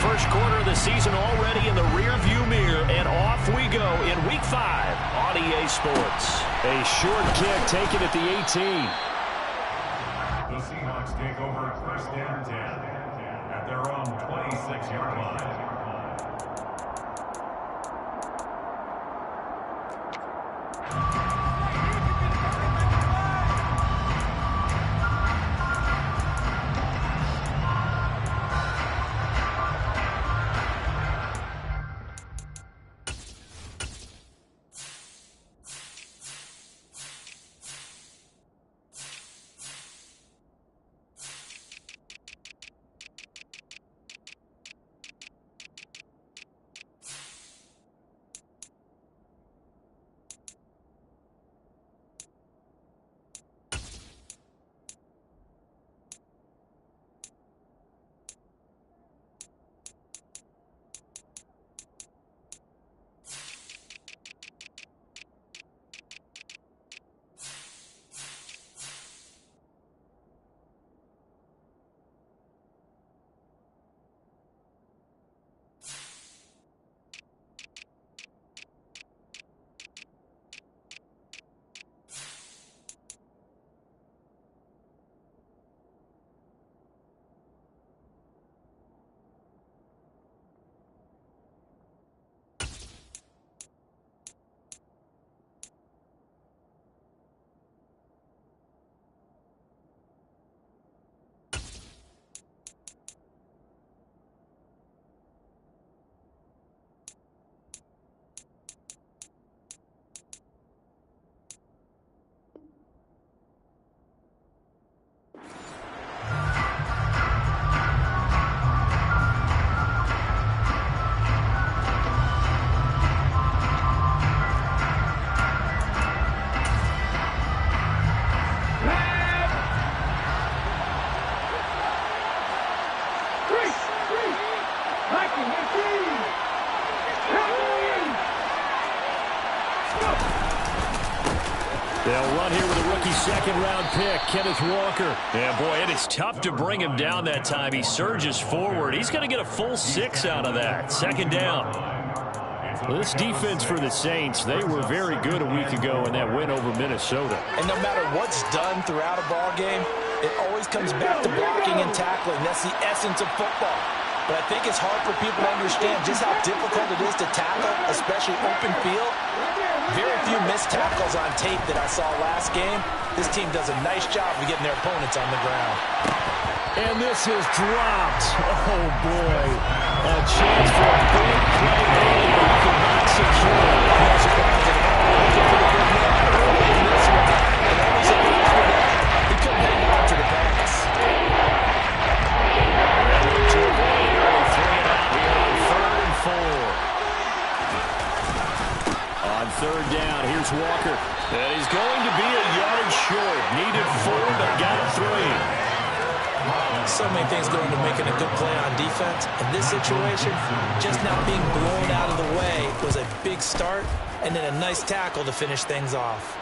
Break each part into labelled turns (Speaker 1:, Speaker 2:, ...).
Speaker 1: First quarter of the season already in the rearview mirror, and off we go in Week 5 on EA Sports.
Speaker 2: A short kick taken at the 18.
Speaker 3: The Seahawks take over first and 10 at their own 26-yard line.
Speaker 1: They'll run here with a rookie second-round pick, Kenneth Walker. Yeah, boy, it is tough to bring him down that time. He surges forward. He's going to get a full 6 out of that. Second down. Well, this defense for the Saints, they were very good a week ago in that win over Minnesota.
Speaker 4: And no matter what's done throughout a ball game, it always comes back to blocking and tackling. That's the essence of football. But I think it's hard for people to understand just how difficult it is to tackle, especially open field. Very few missed tackles on tape that I saw last game. This team does a nice job of getting their opponents on the ground.
Speaker 1: And this is dropped. Oh, boy. A chance for a big play early, but he could not secure it.
Speaker 4: No surprise at all. Looking for the big man early in this one. And that was enough for that. He couldn't hang on to the pass.
Speaker 1: To a goal early, 3 and out here on 3rd and 4. On 3rd down, here's Walker. And he's going to be a yard short. Needed 4, but got 3.
Speaker 4: So many things go into making a good play on defense. In this situation, just not being blown out of the way was a big start, and then a nice tackle to finish things off.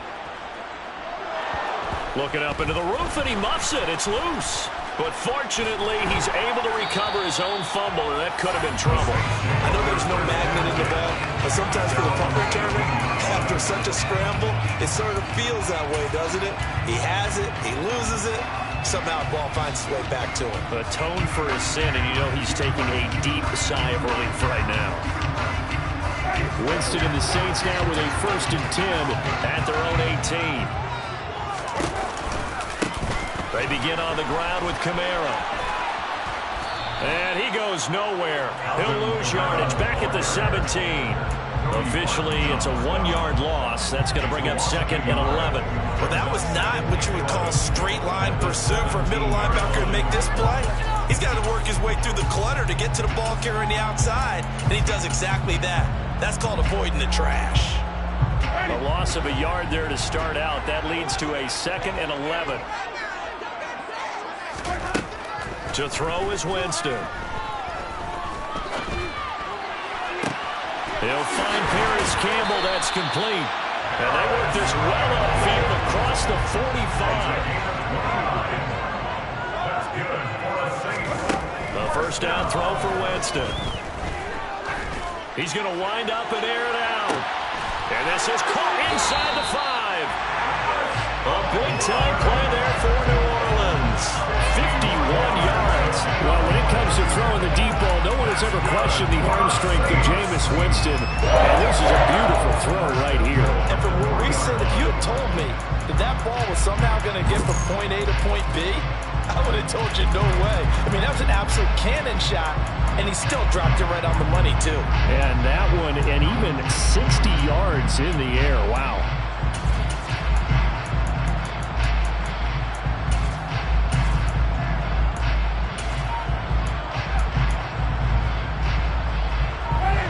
Speaker 1: Looking up into the roof, and he muffs it. It's loose. But fortunately, he's able to recover his own fumble, and that could have been trouble.
Speaker 4: I know there's no magnet in the ball, but sometimes for the punt returner, after such a scramble, it sort of feels that way, doesn't it? He has it, he loses it, somehow the ball finds its way back to him.
Speaker 1: Atone for his sin, and you know he's taking a deep sigh of relief right now. Winston and the Saints now with a 1st and 10 at their own 18. They begin on the ground with Kamara. And he goes nowhere. He'll lose yardage back at the 17. Officially, it's a 1-yard loss. That's going to bring up 2nd and 11.
Speaker 4: Well, that was not what you would call straight line pursuit for a middle linebacker to make this play. He's got to work his way through the clutter to get to the ball carrier on the outside, and he does exactly that. That's called avoiding the trash.
Speaker 1: A loss of a yard there to start out. That leads to a 2nd and 11. To throw is Winston. He'll find Paris Campbell. That's complete. And they work this well upfield across the 45.
Speaker 3: That's good for a 6.
Speaker 1: The first down throw for Winston. He's going to wind up and air it out. And this is caught inside the 5. A big-time play there for New Orleans. 51 yards.
Speaker 2: Well, when it comes to throwing the deep ball, no one has ever questioned the arm strength of Jameis Winston. And this is a beautiful throw right here.
Speaker 4: And from where we sit, if you had told me that that ball was somehow going to get from point A to point B, I would have told you no way. I mean, that was an absolute cannon shot, and he still dropped it right on the money, too.
Speaker 2: And that one, and even 60 yards in the air. Wow.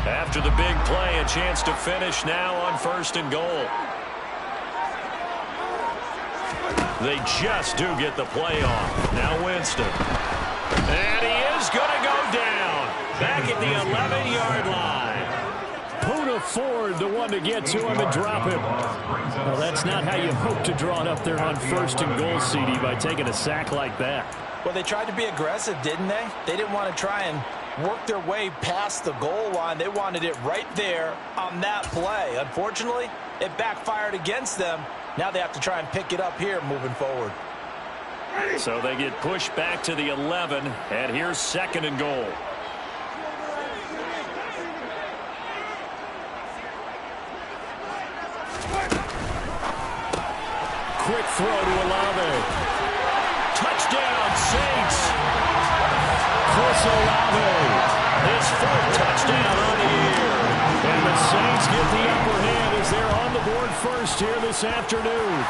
Speaker 1: After the big play, a chance to finish now on 1st and goal. They just do get the play off. Now Winston. And he is going to go down. Back at the 11-yard line.
Speaker 2: Poona Ford, the one to get to him and drop him. Well, that's not how you hope to draw it up there on 1st and goal, CD, by taking a sack like that.
Speaker 4: Well, they tried to be aggressive, didn't they? They didn't want to try and work their way past the goal line. They wanted it right there on that play. Unfortunately, it backfired against them. Now they have to try and pick it up here moving forward.
Speaker 1: So they get pushed back to the 11, and here's 2nd and goal.
Speaker 2: Quick throw to Olave.
Speaker 1: Touchdown, Saints.
Speaker 2: Chris Olave.
Speaker 1: His 4th touchdown on the year.
Speaker 2: And the Saints get the upper hand as they're on the board first here this afternoon.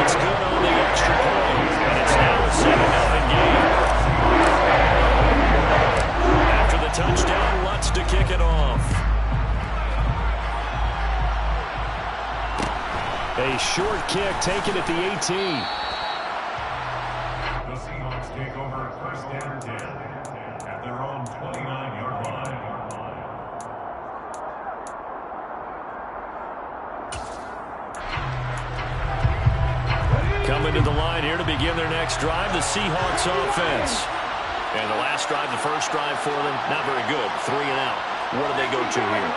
Speaker 1: It's good on the extra point, and it's now a 7-0 game. After the touchdown, Lutz to kick it off.
Speaker 2: A short kick taken at the 18.
Speaker 3: The Seahawks take over 1st and 10 at their own 29-yard line.
Speaker 1: Coming to the line here to begin their next drive, the Seahawks offense. And the last drive, the first drive for them, not very good. 3 and out. What do they go to here?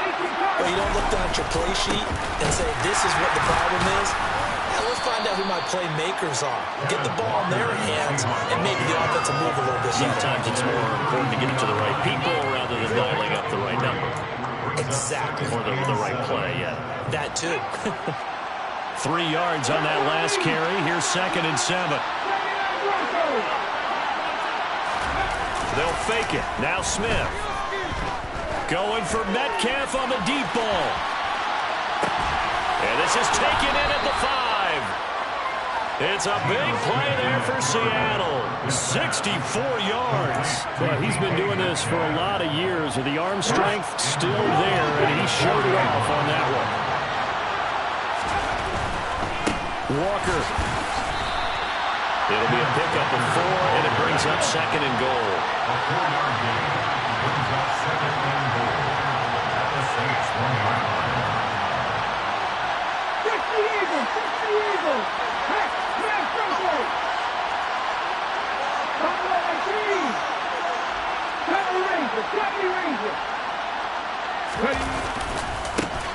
Speaker 4: Well, you don't look down at your play sheet and say, this is what the problem is. Yeah, let's find out who my playmakers are. Get the ball in their hands and maybe the offense will move a little bit.
Speaker 1: Sometimes it's more important to get it to the right people rather than dialing up the right number.
Speaker 4: Exactly.
Speaker 1: Or the right play, yeah.
Speaker 4: That too.
Speaker 1: 3 yards on that last carry. Here's 2nd and 7. They'll fake it. Now Smith. Going for Metcalf on the deep ball. And this is taken in at the 5. It's a big play there for Seattle. 64 yards.
Speaker 2: Well, he's been doing this for a lot of years with the arm strength still there, and he showed it off on that one. Walker.
Speaker 1: It'll be a pickup of 4, and it brings up 2nd and goal.
Speaker 3: A 4-yard gain brings up 2nd and goal at the Saints 1-yard line.
Speaker 5: Catch the Eagles! Catch the Eagles! Catch! Smash Franco! Come on, I see! Tommy Ranger! Tommy Ranger!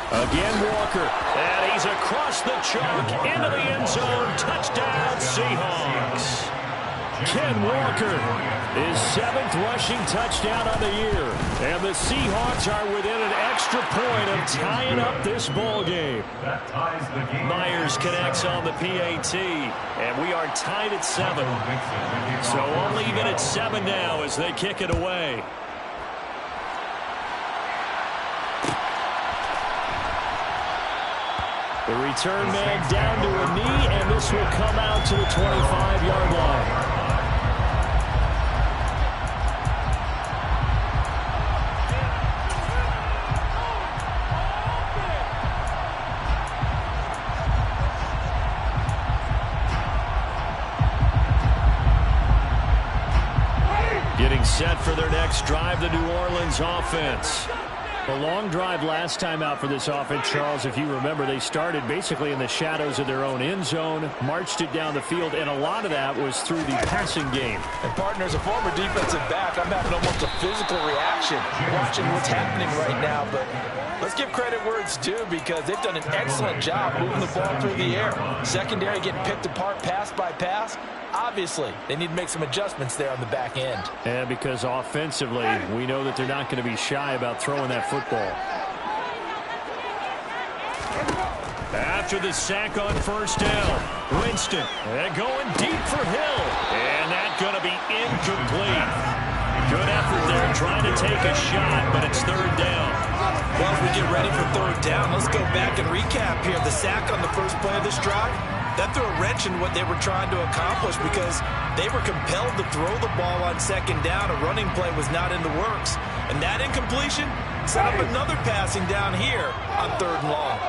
Speaker 2: Again, Walker.
Speaker 1: And he's across the chalk into the end zone. Touchdown, Seahawks.
Speaker 2: Ken Walker, his 7th rushing touchdown on the year. And the Seahawks are within an extra point of tying up this ball game.
Speaker 3: That ties the game.
Speaker 1: Myers connects on the PAT, and we are tied at 7. So only even at 7 now as they kick it away.
Speaker 2: The return man down to a knee, and this will come out to the 25-yard line.
Speaker 1: Getting set for their next drive, the New Orleans offense.
Speaker 2: A long drive last time out for this offense, Charles. If you remember, they started basically in the shadows of their own end zone, marched it down the field, and a lot of that was through the passing game.
Speaker 4: And partner, as a former defensive back, I'm having almost a physical reaction watching what's happening right now. But let's give credit where it's due, because they've done an excellent job moving the ball through the air. Secondary getting picked apart pass by pass. Obviously, they need to make some adjustments there on the back end.
Speaker 2: And because offensively, we know that they're not going to be shy about throwing that football.
Speaker 1: After the sack on first down, Winston going deep for Hill. And that's going to be incomplete. Good effort there trying to take a shot, but it's third down.
Speaker 4: Well, as we get ready for third down, let's go back and recap here. The sack on the first play of this drive, that threw a wrench in what they were trying to accomplish, because they were compelled to throw the ball on second down. A running play was not in the works. And that incompletion set up another passing down here on third and long.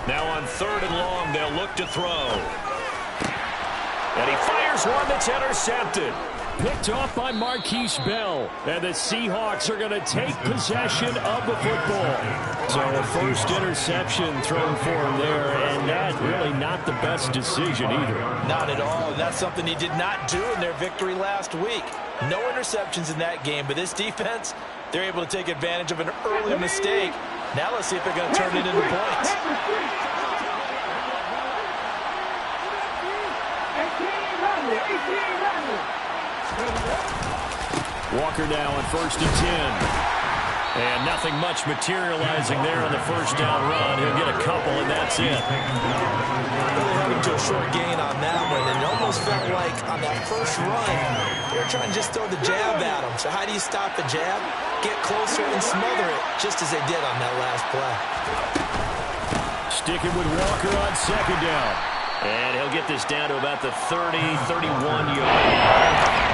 Speaker 1: Now on third and long, they'll look to throw. And he fires one that's intercepted.
Speaker 2: Picked off by Marquise Bell. And the Seahawks are going to take possession of the football. So the first interception thrown for him there, and that really not the best decision either.
Speaker 4: Not at all. That's something he did not do in their victory last week. No interceptions in that game, but this defense, they're able to take advantage of an early mistake. Now let's see if they're going to turn it into points.
Speaker 2: Walker now on first and 10. And nothing much materializing there on the first down run. He'll get a couple, and that's it.
Speaker 4: Really having to a short gain on that one, and it almost felt like on that first run, they were trying to just throw the jab at him. So how do you stop the jab? Get closer and smother it, just as they did on that last play.
Speaker 2: Sticking with Walker on second down.
Speaker 1: And he'll get this down to about the 30, 31-yard line.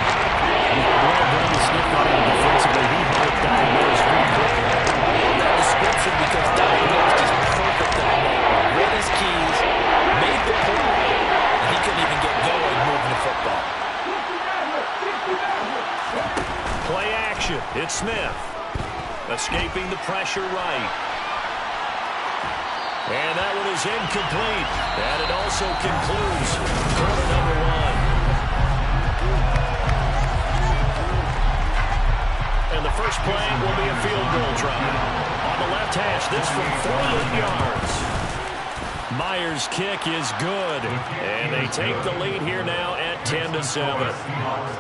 Speaker 4: That description, because diagnosed is perfect on that. Read his keys, made the play, and he couldn't even get going moving the football.
Speaker 1: Play action. It's Smith. Escaping the pressure right. And that one is incomplete. And it also concludes quarter number one. And the first play will be a field goal try. On the left hash, this from 48 yards. Myers' kick is good. And they take the lead here now at 10-7.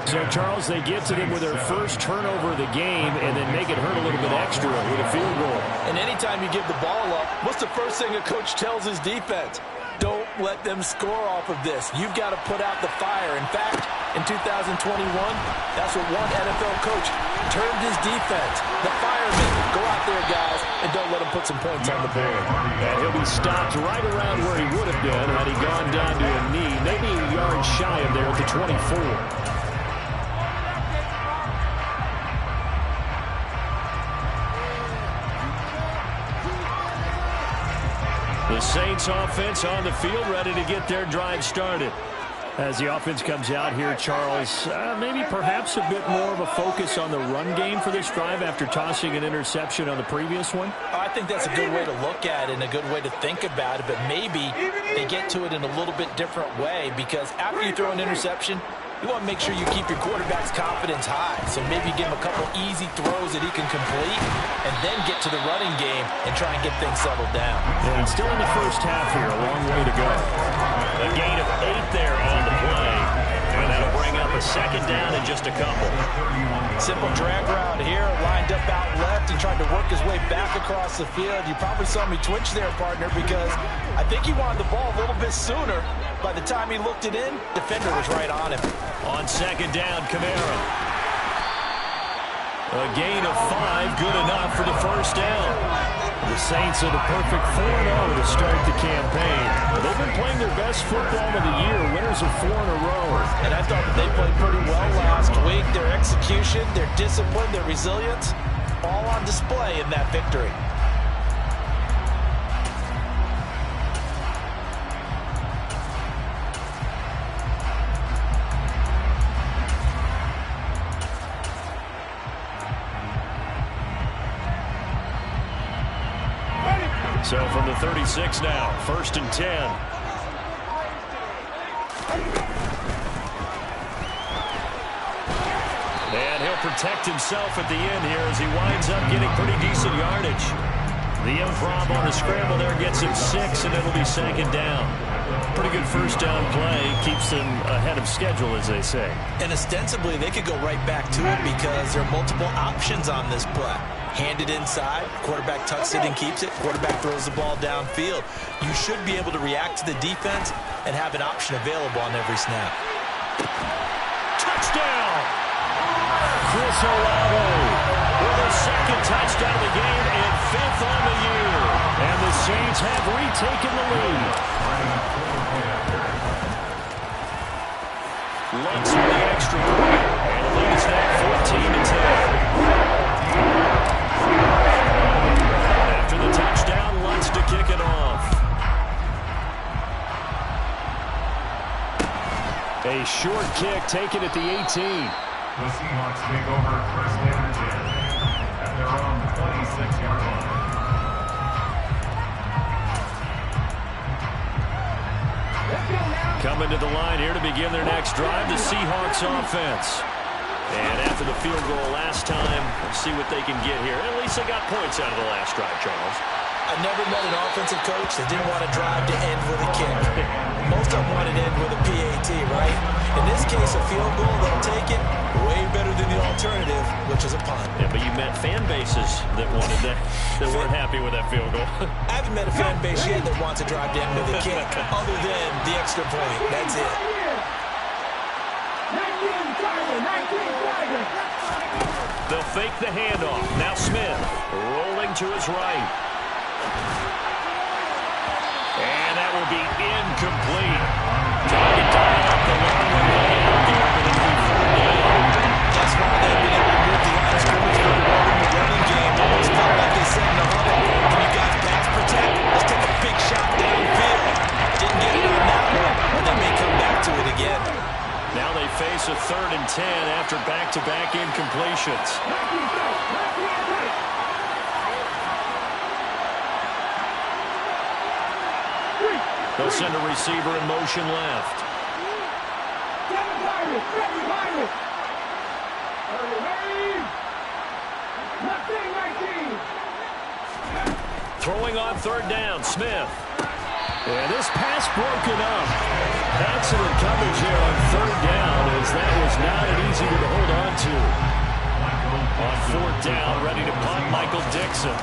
Speaker 2: So, Charles, they get to them with their first turnover of the game and then make it hurt a little bit extra with a field goal.
Speaker 4: And anytime you give the ball up, what's the first thing a coach tells his defense? Don't let them score off of this. You've got to put out the fire. In fact, in 2021, that's what one NFL coach termed his defense. The firemen. Go out there, guys, and don't let them put some points on the board.
Speaker 2: And he'll be stopped right around where he would have been had he gone down to a knee, maybe a yard shy of there at the 24.
Speaker 1: The Saints offense on the field, ready to get their drive started.
Speaker 2: As the offense comes out here, Charles, maybe perhaps a bit more of a focus on the run game for this drive after tossing an interception on the previous one?
Speaker 4: I think that's a good way to look at it and a good way to think about it, but maybe they get to it in a little bit different way, because after you throw an interception, you want to make sure you keep your quarterback's confidence high. So maybe give him a couple easy throws that he can complete and then get to the running game and try and get things settled down.
Speaker 2: And still in the first half here, a long way to go.
Speaker 1: A gain of 8 there on the play. And that'll bring up a second down in just a couple.
Speaker 4: Simple drag route here, lined up out left and tried to work his way back across the field. You probably saw me twitch there, partner, because I think he wanted the ball a little bit sooner. By the time he looked it in, defender was right on him.
Speaker 1: On second down, Kamara. A gain of 5, good enough for the first down.
Speaker 2: The Saints are the perfect 4-0 to start the campaign. They've been playing their best football of the year, winners of 4 in a row.
Speaker 4: And I thought that they played pretty well last week. Their execution, their discipline, their resilience, all on display in that victory.
Speaker 1: So from the 36 now, 1st and 10. And he'll protect himself at the end here as he winds up getting pretty decent yardage. The improv on the scramble there gets him 6, and it'll be 2nd down. Pretty good first down play. Keeps them ahead of schedule, as they say.
Speaker 4: And ostensibly, they could go right back to it because there are multiple options on this play. Handed inside, quarterback tucks it and keeps it, quarterback throws the ball downfield. You should be able to react to the defense and have an option available on every snap.
Speaker 1: Touchdown! Chris Olave with his 2nd touchdown of the game and 5th on the year. And the Saints have retaken the lead. Lutz with the extra point, and the lead is now 14-10. After the touchdown, Lutz to kick it off. A short kick taken at the 18.
Speaker 3: The Seahawks take over 1st and 10 at their own 26-yard line.
Speaker 1: Coming to the line here to begin their next drive, the Seahawks offense. And after the field goal last time, let's see what they can get here. At least they got points out of the last drive, Charles.
Speaker 4: I've never met an offensive coach that didn't want to drive to end with a kick. Most of them want to end with a PAT, right? In this case, a field goal, they'll take it. Way better than the alternative, which is a punt.
Speaker 1: Yeah, but you met fan bases that wanted that, that weren't happy with that field goal.
Speaker 4: I haven't met a fan base yet that wants to drive to end with a kick, other than the extra point. That's it.
Speaker 5: 19 Tiger.
Speaker 1: They'll fake the handoff. Now Smith rolling to his right. And that will be incomplete. Target down up the long way out there, but it'll be 4th down.
Speaker 4: That's why they've been able to move the line of scrimmage very well in the running game. Almost felt like they said in the huddle, can you guys pass protect? Let's take a big shot downfield. Didn't get it on that one, but they may come back to it again.
Speaker 1: Now they face a 3rd and 10 after back-to-back incompletions. They'll send a receiver in motion left. Throwing on 3rd down, Smith.
Speaker 2: And this pass broken up. Excellent coverage here on 3rd down, as that was not an easy one to hold on to.
Speaker 1: On 4th down, ready to punt, Michael Dixon.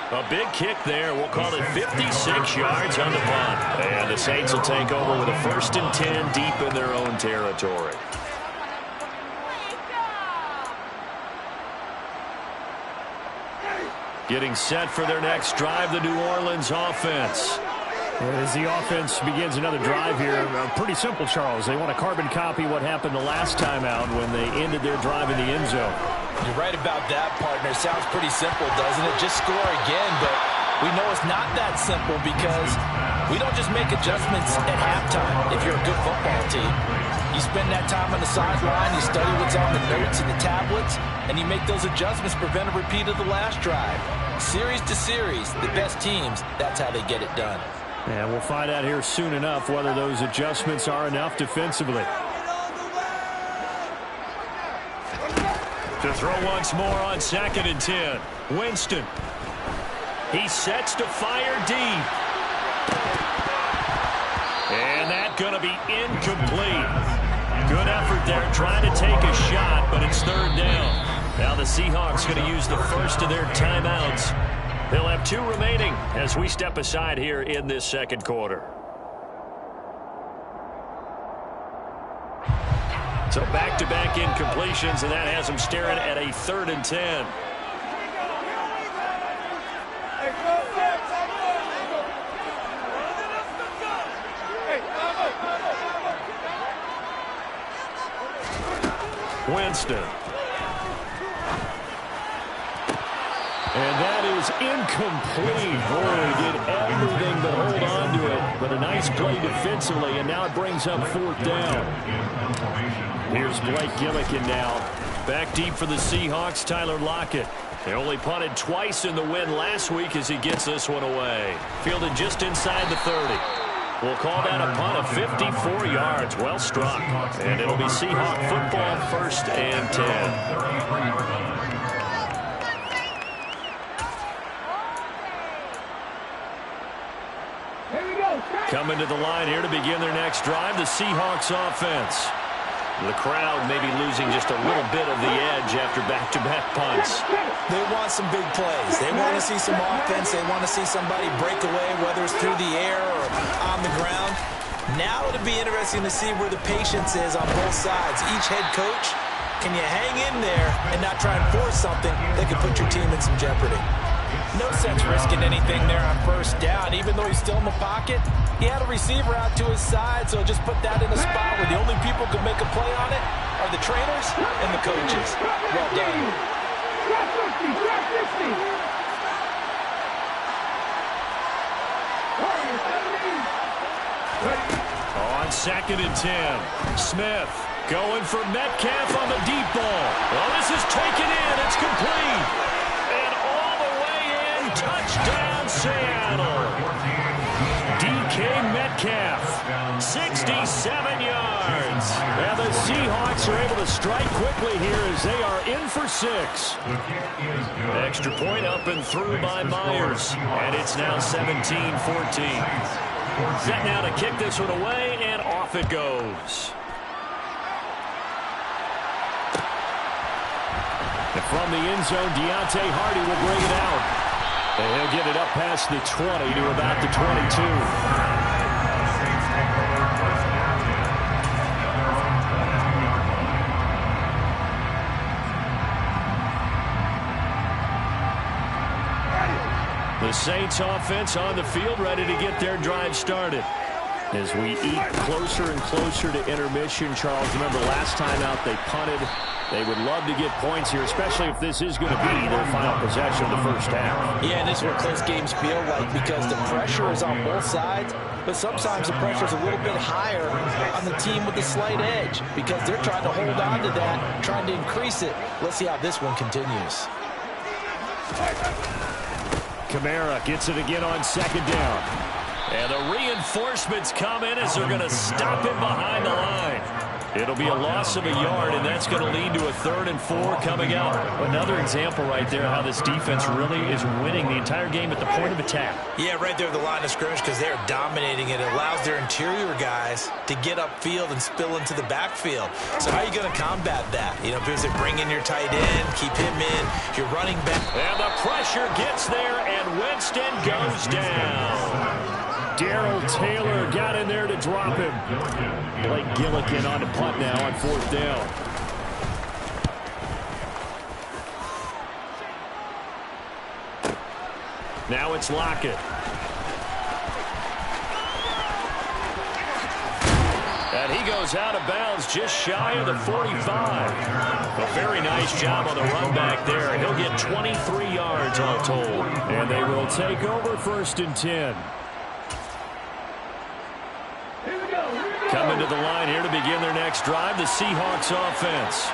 Speaker 1: A big kick there. We'll call it 56 yards on the punt. And the Saints will take over with a 1st and 10 deep in their own territory. Getting set for their next drive, the New Orleans offense.
Speaker 2: As the offense begins another drive here, pretty simple, Charles. They want to carbon copy what happened the last time out when they ended their drive in the end zone.
Speaker 4: You're right about that, partner. Sounds pretty simple, doesn't it? Just score again, but we know it's not that simple because we don't just make adjustments at halftime if you're a good football team. You spend that time on the sideline, you study what's on the notes and the tablets, and you make those adjustments to prevent a repeat of the last drive. Series to series, the best teams, that's how they get it done.
Speaker 2: And we'll find out here soon enough whether those adjustments are enough defensively.
Speaker 1: To throw once more on 2nd and 10. Winston. He sets to fire deep. And that's going to be incomplete. Good effort there trying to take a shot, but it's 3rd down. Now the Seahawks going to use the first of their timeouts. They'll have 2 remaining as we step aside here in this 2nd quarter. So back-to-back incompletions, and that has them staring at a 3rd and 10.
Speaker 2: Winston. And that is incomplete. Boy, did everything but hold on to it. But a nice play defensively, and now it brings up 4th down. Here's Blake Gillikin now. Back deep for the Seahawks, Tyler Lockett. They only punted twice in the win last week as he gets this one away. Fielded just inside the 30. We'll call that a punt of 54 yards. Well struck. And it'll be Seahawk football, 1st and 10. Coming to the line here to begin their next drive, the Seahawks offense. The crowd maybe losing just a little bit of the edge after back-to-back punts.
Speaker 4: They want some big plays. They want to see some offense. They want to see somebody break away, whether it's through the air or on the ground. Now it'll be interesting to see where the patience is on both sides. Each head coach, can you hang in there and not try and force something that could put your team in some jeopardy? No sense risking anything there on 1st down. Even though he's still in the pocket, he had a receiver out to his side, so just put that in a spot where the only people who can make a play on it are the trainers and the coaches. Well done.
Speaker 2: On 2nd and 10, Smith going for Metcalf on the deep ball. Well, this is taken in. It's complete. And all the way in, touchdown Seattle. DK Metcalf, 67 yards. And the Seahawks are able to strike quickly here as they are in for 6. Extra point up and through by Myers. And it's now 17-14. Set now to kick this one away, and off it goes. And from the end zone, Deontay Hardy will bring it out. And he'll get it up past the 20 to about the 22. The Saints offense on the field, ready to get their drive started. As we eat closer and closer to intermission, Charles, remember last time out they punted. They would love to get points here, especially if this is going to be their final possession of the 1st half.
Speaker 4: Yeah, and this is what close games feel like because the pressure is on both sides, but sometimes the pressure is a little bit higher on the team with the slight edge because they're trying to hold on to that, trying to increase it. Let's see how this one continues.
Speaker 2: Kamara gets it again on 2nd down. And the reinforcements come in as they're going to stop him behind the line. It'll be a loss of a yard, and that's going to lead to a 3rd and 4 coming up. Another example right there how this defense really is winning the entire game at the point of attack.
Speaker 4: Yeah, right there at the line of scrimmage because they're dominating it. It allows their interior guys to get upfield and spill into the backfield. So how are you going to combat that? You know, because they bring in your tight end, keep him in, your running back.
Speaker 2: And the pressure gets there, and Winston goes down. Darrell Taylor got in there to drop him. Blake Gillikin on the punt now on 4th down. Now it's Lockett. And he goes out of bounds just shy of the 45. A very nice job on the run back there. He'll get 23 yards all told. And they will take over 1st and 10. Coming to the line here to begin their next drive, the Seahawks offense.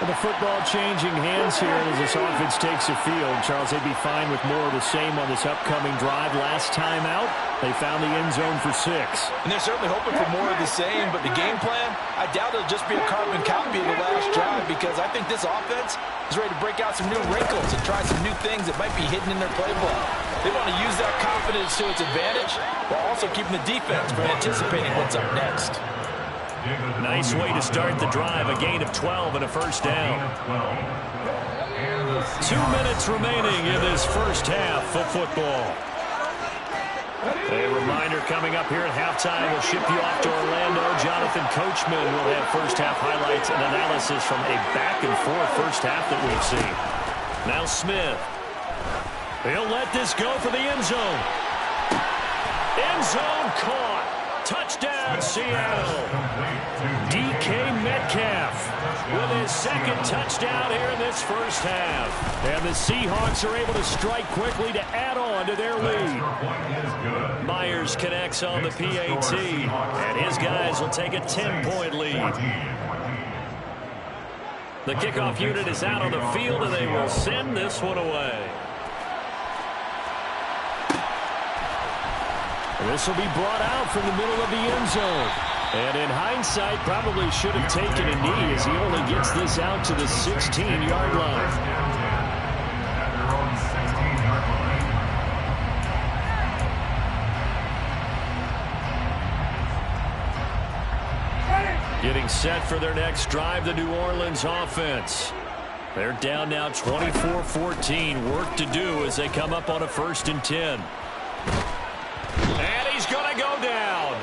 Speaker 2: And the football changing hands here as this offense takes the field. Charles, they'd be fine with more of the same on this upcoming drive. Last time out, they found the end zone for 6.
Speaker 4: And they're certainly hoping for more of the same, but the game plan, I doubt it'll just be a carbon copy of the last drive because I think this offense is ready to break out some new wrinkles and try some new things that might be hidden in their playbook. They want to use that confidence to its advantage while also keeping the defense from anticipating what's up next.
Speaker 2: Nice way to start the drive, a gain of 12 and a 1st down. 2 minutes remaining in this 1st half of football. A reminder coming up here at halftime. We'll ship you off to Orlando. Jonathan Coachman will have 1st half highlights and analysis from a back-and-forth 1st half that we've seen. Now Smith. He'll let this go for the end zone. End zone caught. Touchdown, Seattle. DK Metcalf with his second touchdown here in this first half. And the Seahawks are able to strike quickly to add on to their lead.
Speaker 1: Myers connects on the PAT, and his guys will take a 10-point lead. The kickoff unit is out on the field, and they will send this one away.
Speaker 2: This will be brought out from the middle of the end zone. And in hindsight, probably should have taken a knee as he only gets this out to the 16-yard line.
Speaker 1: Getting set for their next drive, the New Orleans offense. They're down now 24-14. Work to do as they come up on a 1st and 10. And he's going to go down.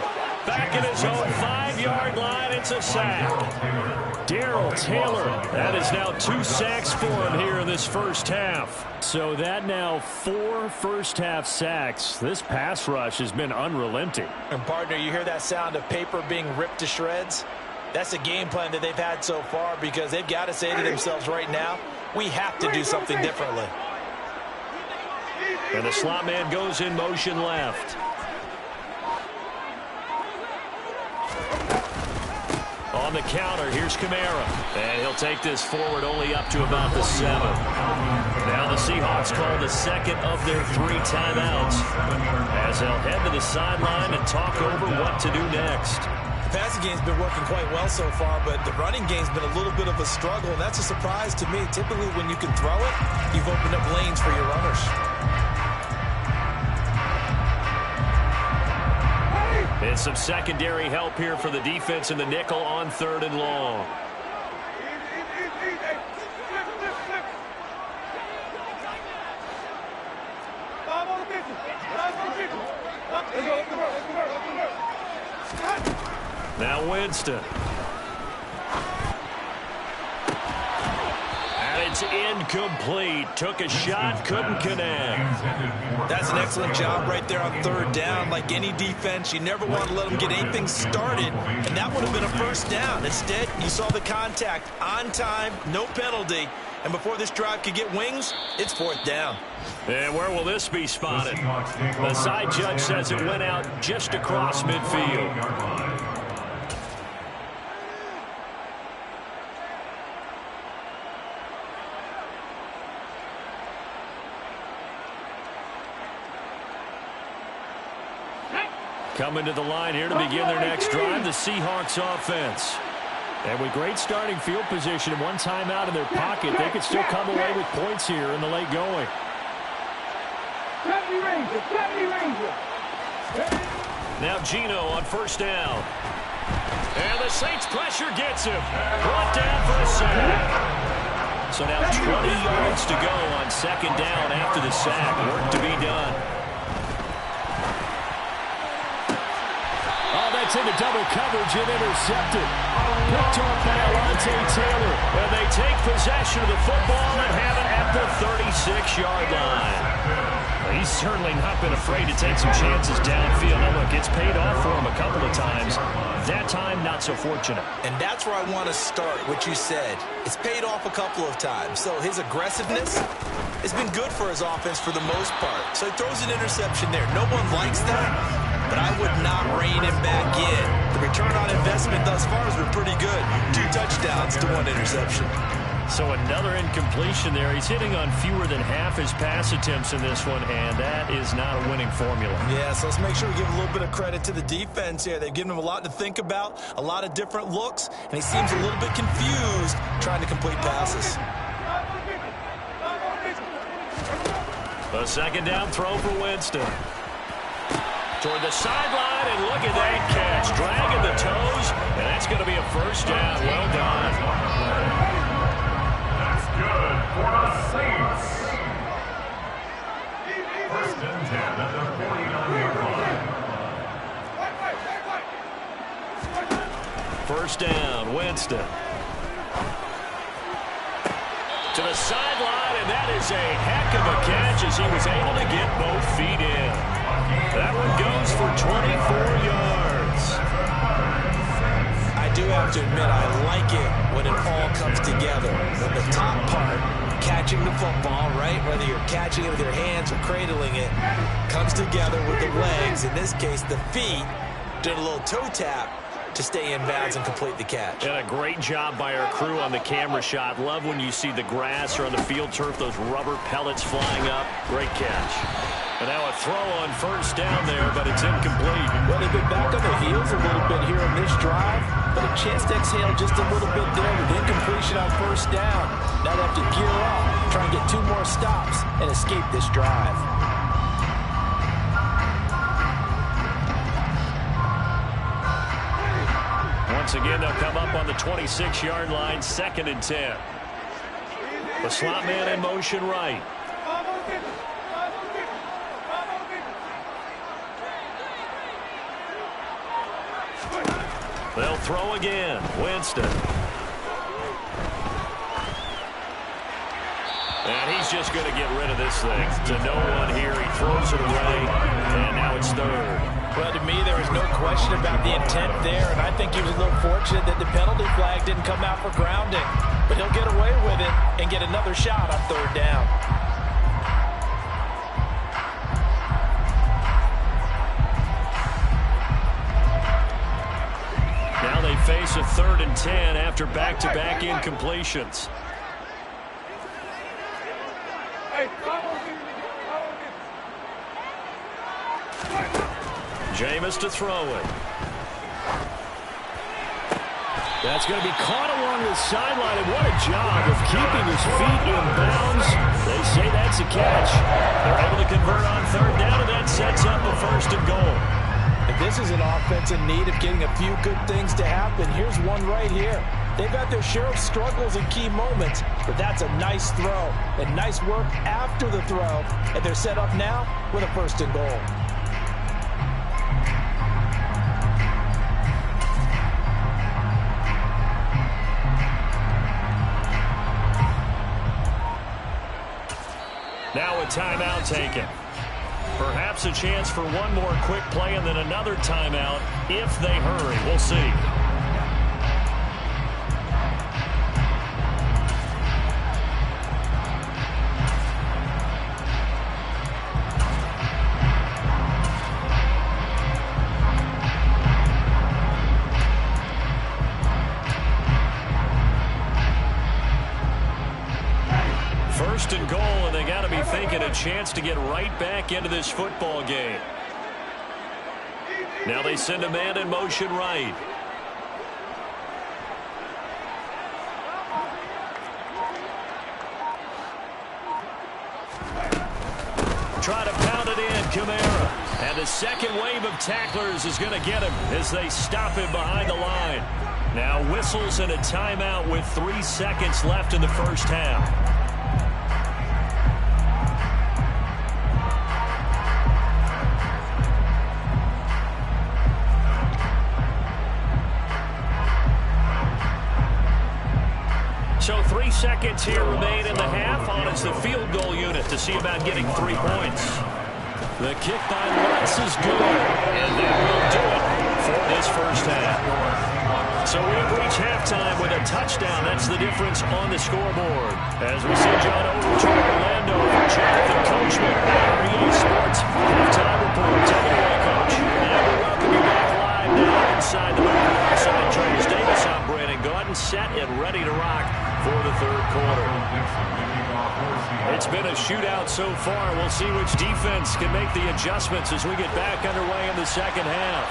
Speaker 1: Back at his own 5-yard line, it's a sack.
Speaker 2: Darrell Taylor, that is now 2 sacks for him here in this first half. So that now 4 first-half sacks. This pass rush has been unrelenting.
Speaker 4: And partner, you hear that sound of paper being ripped to shreds? That's the game plan that they've had so far, because they've got to say to themselves right now, we have to do something differently.
Speaker 1: And the slot man goes in motion left. On the counter, here's Kamara. And he'll take this forward only up to about the 7. Now the Seahawks call the second of their 3 timeouts, as they'll head to the sideline and talk over what to do next.
Speaker 4: The passing game's been working quite well so far, but the running game's been a little bit of a struggle, and that's a surprise to me. Typically, when you can throw it, you've opened up lanes for your runners.
Speaker 1: And some secondary help here for the defense in the nickel on 3rd and long. Now Winston. And it's incomplete. Took a shot, couldn't connect.
Speaker 4: That's an excellent job right there on 3rd down. Like any defense, you never want to let them get anything started, and that would have been a 1st down. Instead, you saw the contact on time, no penalty, and before this drive could get wings, it's 4th down.
Speaker 1: And where will this be spotted? The side judge says it went out just across midfield. Coming to the line here to begin their next drive, the Seahawks offense.
Speaker 2: And with great starting field position and 1 timeout in their pocket, they could still come away with points here in the late going.
Speaker 1: Now Geno on 1st down. And the Saints pressure gets him. Brought down for a sack. So now 20 yards to go on 2nd down after the sack. Work to be done.
Speaker 2: It's into double coverage and intercepted. Picked off by Alontae Taylor.
Speaker 1: And they take possession of the football and have it at the 36-yard line. Well, he's certainly not been afraid to take some chances downfield. Now, look, it's paid off for him a couple of times. That time, not so fortunate.
Speaker 4: And that's where I want to start, what you said. It's paid off a couple of times. So his aggressiveness has been good for his offense for the most part. So he throws an interception there. No one likes that. But I would not rein him back in. The return on investment thus far has been pretty good. 2 touchdowns to 1 interception.
Speaker 1: So another incompletion there. He's hitting on fewer than half his pass attempts in this one, and that is not a winning formula.
Speaker 4: Yeah, so let's make sure we give a little bit of credit to the defense here. They've given him a lot to think about, a lot of different looks, and he seems a little bit confused trying to complete passes.
Speaker 1: A 2nd down throw for Winston. Toward the sideline, and look at that catch. Dragging the toes, and that's going to be a 1st down. Well done.
Speaker 3: That's good for the Saints. 1st and 10 at the 49-yard line.
Speaker 1: 1st down, Winston. To the sideline, and that is a heck of a catch as he was able to get both feet in. That one goes for 24 yards.
Speaker 4: I do have to admit, I like it when it all comes together. When the top part, catching the football, right, whether you're catching it with your hands or cradling it, comes together with the legs, in this case the feet, doing a little toe tap to stay in bounds and complete the catch.
Speaker 2: And a great job by our crew on the camera shot. Love when you see the grass or on the field turf, those rubber pellets flying up. Great catch. And now a throw on first down there, but it's incomplete.
Speaker 4: Well, they've been back on their heels a little bit here in this drive, but a chance to exhale just a little bit there with incompletion on first down. Now they have to gear up, try and get 2 more stops, and escape this drive.
Speaker 2: Once again, they'll come up on the 26-yard line, 2nd and 10. The slot man in motion right. They'll throw again. Winston. And he's just going to get rid of this thing. To no one here. He throws it away. And now it's 3rd.
Speaker 4: Well, to me, there is no question about the intent there, and I think he was a little fortunate that the penalty flag didn't come out for grounding. But he'll get away with it and get another shot on 3rd down.
Speaker 2: Now they face a 3rd and 10 after back-to-back incompletions. Jameis to throw it. That's going to be caught along the sideline, and what a job of keeping his feet in bounds. They say that's a catch. They're able to convert on 3rd down, and that sets up a 1st and goal.
Speaker 4: And this is an offense in need of getting a few good things to happen. Here's one right here. They've had their share of struggles in key moments, but that's a nice throw and nice work after the throw. And they're set up now with a 1st and goal.
Speaker 2: Now a timeout taken. Perhaps a chance for one more quick play and then another timeout if they hurry. We'll see. First and goal, and they got to be thinking a chance to get right back into this football game. Now they send a man in motion right. Try to pound it in, Kamara. And the second wave of tacklers is going to get him as they stop him behind the line. Now whistles and a timeout with 3 seconds left in the first half. So 3 seconds here remain in the half. On it's the field goal unit to see about getting 3 points. The kick by Lutz is good, and that will do it for this first half. So we've reached halftime with a touchdown. That's the difference on the scoreboard. As we send John over to Orlando for Jonathan Coachman at EA Sports halftime report. Take it away, Coach. And we welcome you back live now inside the booth alongside Travis Davis. I'm Brandon Gaudin, set and ready to rock for the 3rd quarter. It's been a shootout so far. We'll see which defense can make the adjustments as we get back underway in the second half.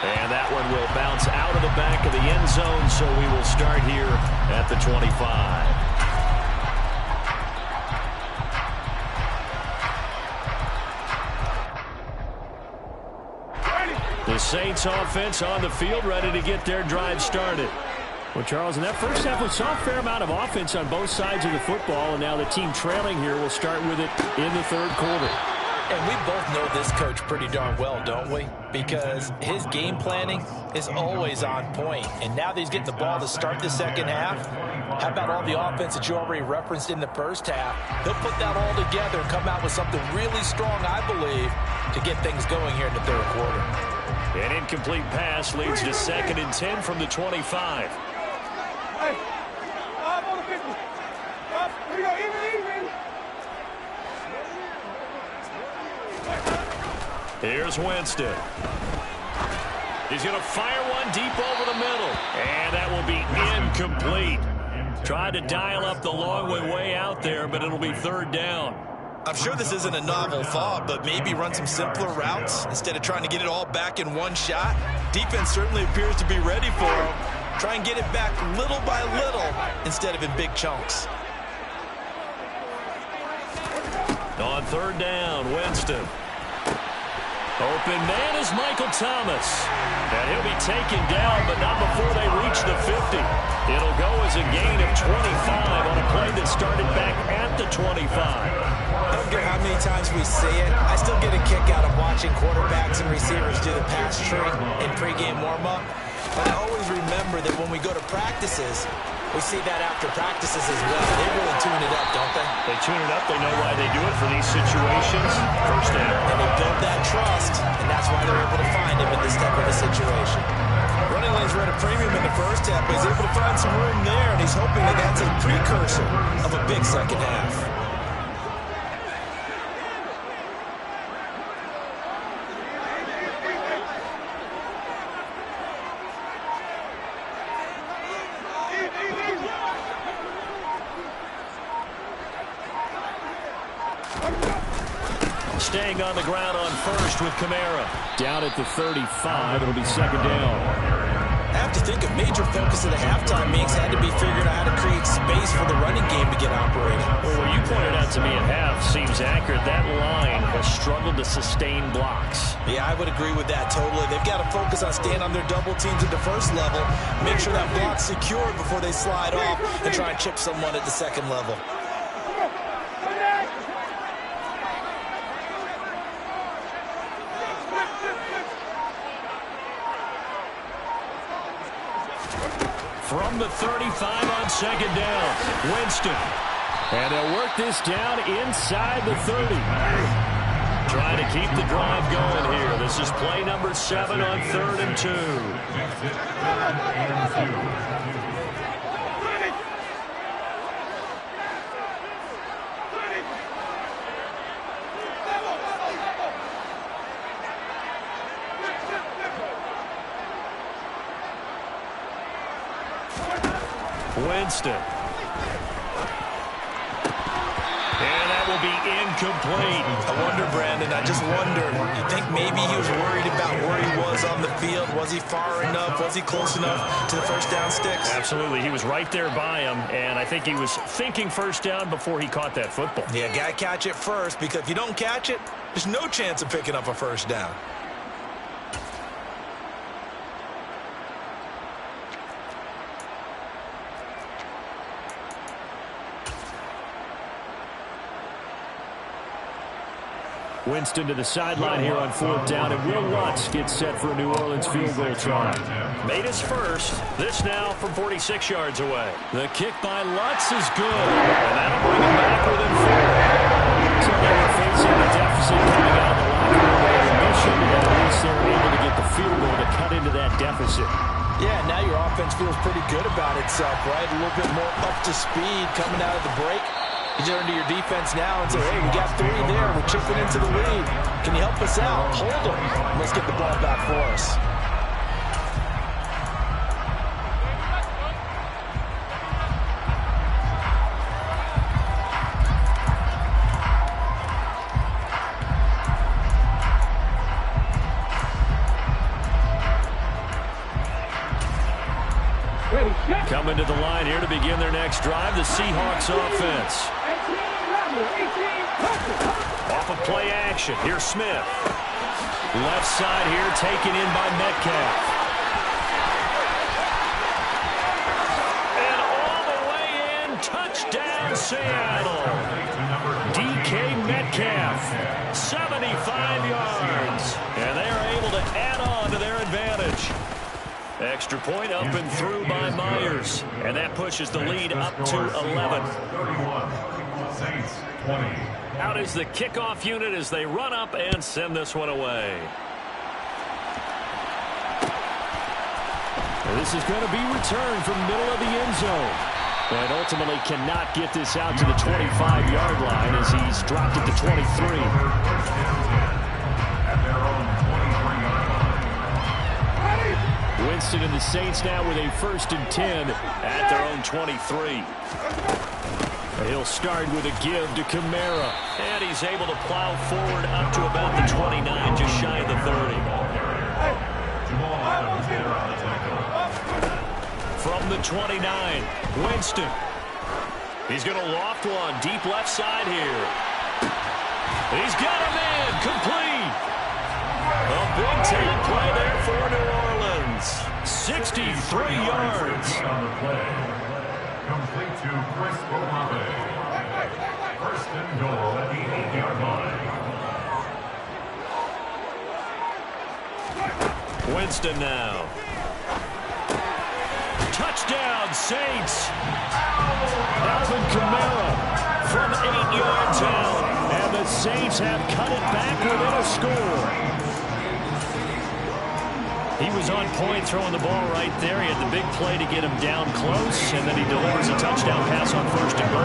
Speaker 2: And that one will bounce out of the back of the end zone, so we will start here at the 25. The Saints offense on the field, ready to get their drive started. Well, Charles, in that first half, we saw a fair amount of offense on both sides of the football, and now the team trailing here will start with it in the 3rd quarter.
Speaker 4: And we both know this coach pretty darn well, don't we? Because his game planning is always on point. And now that he's getting the ball to start the second half, how about all the offense that you already referenced in the first half? He'll put that all together and come out with something really strong, I believe, to get things going here in the 3rd quarter.
Speaker 1: An incomplete pass leads to 2nd and 10 from the 25.
Speaker 5: Hey, I'm on the 50. Up, here we go, even.
Speaker 1: Here's Winston. He's going to fire one deep over the middle. And that will be incomplete. Tried to dial up the long way out there, but it'll be 3rd down.
Speaker 4: I'm sure this isn't a novel thought, but maybe run some simpler routes instead of trying to get it all back in one shot. Defense certainly appears to be ready for him. Try and get it back little by little instead of in big chunks.
Speaker 1: On 3rd down, Winston. Open man is Michael Thomas. And he'll be taken down, but not before they reach the 50. It'll go as a gain of 25 on a play that started back at the 25.
Speaker 4: I don't care how many times we see it. I still get a kick out of watching quarterbacks and receivers do the pass tree in pregame warm-up. But I always remember that when we go to practices, we see that after practices as well. They really tune it up, don't they?
Speaker 1: They tune it up. They know why they do it for these situations. 1st down.
Speaker 4: And they build that trust, and that's why they're able to find him in this type of a situation. Running lanes were at a premium in the first half, but he's able to find some room there, and he's hoping that that's a precursor of a big second half.
Speaker 1: Staying on the ground on 1st with Kamara.
Speaker 2: Down at the 35. It'll be 2nd down.
Speaker 4: I have to think a major focus of the halftime meetings had to be figuring out how to create space for the running game to get operating.
Speaker 1: Well, what you pointed out to me at half seems accurate. That line has struggled to sustain blocks.
Speaker 4: Yeah, I would agree with that totally. They've got to focus on staying on their double teams at the 1st level, make sure that block's secured before they slide off, and try and chip someone at the 2nd level.
Speaker 1: From the 35 on 2nd down, Winston.
Speaker 2: And they'll work this down inside the 30.
Speaker 1: Trying to keep the drive going here. This is play number 7 on 3rd and 2. Winston. And that will be incomplete.
Speaker 4: I wonder, Brandon, I just wonder, you think maybe he was worried about where he was on the field? Was he far enough? Was he close enough to the 1st down sticks?
Speaker 1: Absolutely. He was right there by him, and I think he was thinking 1st down before he caught that football.
Speaker 4: Yeah, got to catch it first, because if you don't catch it, there's no chance of picking up a 1st down.
Speaker 2: Winston to the sideline here on 4th down, and Will Lutz gets set for a New Orleans field goal try.
Speaker 1: Made his first. This now from 46 yards away.
Speaker 2: The kick by Lutz is good. And that'll bring him back within 4. So they were facing a deficit coming out of the locker room with a mission, and at least they were able to get the field goal to cut into that deficit.
Speaker 4: Yeah, now your offense feels pretty good about itself, right? A little bit more up to speed coming out of the break. You turn to your defense now and say, hey, we got 3 there. We're chipping into the lead. Can you help us out? Hold them. Let's get the ball back for us.
Speaker 1: Coming to the line here to begin their next drive, the Seahawks offense. Off of play action, here's Smith. Left side here, taken in by Metcalf. And all the way in, touchdown Seattle. DK Metcalf, 75 yards. And they are able to add on to their advantage. Extra point up and through by Myers. And that pushes the lead up to 11.
Speaker 3: 31, Saints 20.
Speaker 1: Out is the kickoff unit as they run up and send this one away.
Speaker 2: This is going to be returned from the middle of the end zone. And ultimately cannot get this out to the 25-yard line as he's dropped it to 23.
Speaker 3: At their own 23-yard line.
Speaker 2: Winston and the Saints now with a 1st and 10 at their own 23. He'll start with a give to Kamara.
Speaker 1: And he's able to plow forward up to about the 29, just shy of the 30.
Speaker 3: Jamal Adams there on the tackle.
Speaker 1: From the 29, Winston. He's going to loft one deep left side here. He's got a man complete. A big time play there for New Orleans. 63 yards.
Speaker 3: On the play. Complete to Chris Olave. 1st and goal at the 8-yard line.
Speaker 1: Winston now. Touchdown, Saints.
Speaker 2: Alvin Kamara from 8 yards out. And the Saints have cut it back within a score. He was on point throwing the ball right there. He had the big play to get him down close, and then he delivers a touchdown pass on 1st and goal.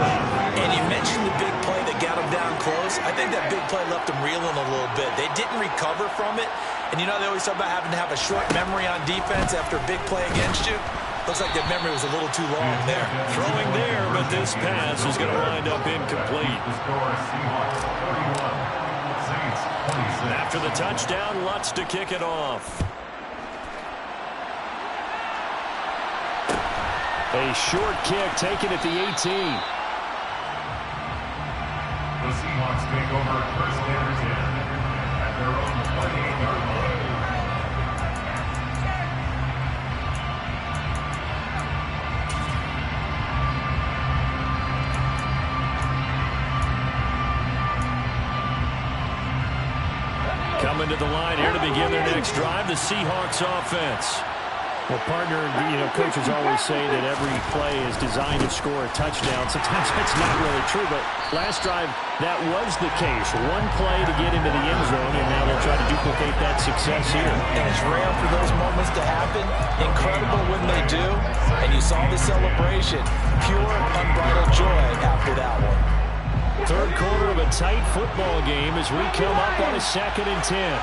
Speaker 4: And you mentioned the big play that got him down close. I think that big play left him reeling a little bit. They didn't recover from it. And you know they always talk about having to have a short memory on defense after a big play against you. Looks like that memory was a little too long there.
Speaker 1: Throwing there, but this pass is going to wind up incomplete.
Speaker 3: The score is Seahawks 31, Saints 26.
Speaker 1: After the touchdown, Lutz to kick it off.
Speaker 2: A short kick taken at the 18.
Speaker 3: The Seahawks take over 1st and 10 at their own 28-yard line.
Speaker 1: Coming to the line here to begin their next drive, the Seahawks offense.
Speaker 2: Well, partner, coaches always say that every play is designed to score a touchdown. Sometimes that's not really true, but last drive, that was the case. One play to get into the end zone, and now they'll try to duplicate that success here.
Speaker 4: And it's rare for those moments to happen. Incredible when they do. And you saw the celebration. Pure, unbridled joy after that one.
Speaker 2: Third quarter of a tight football game as we come up on a 2nd and 10.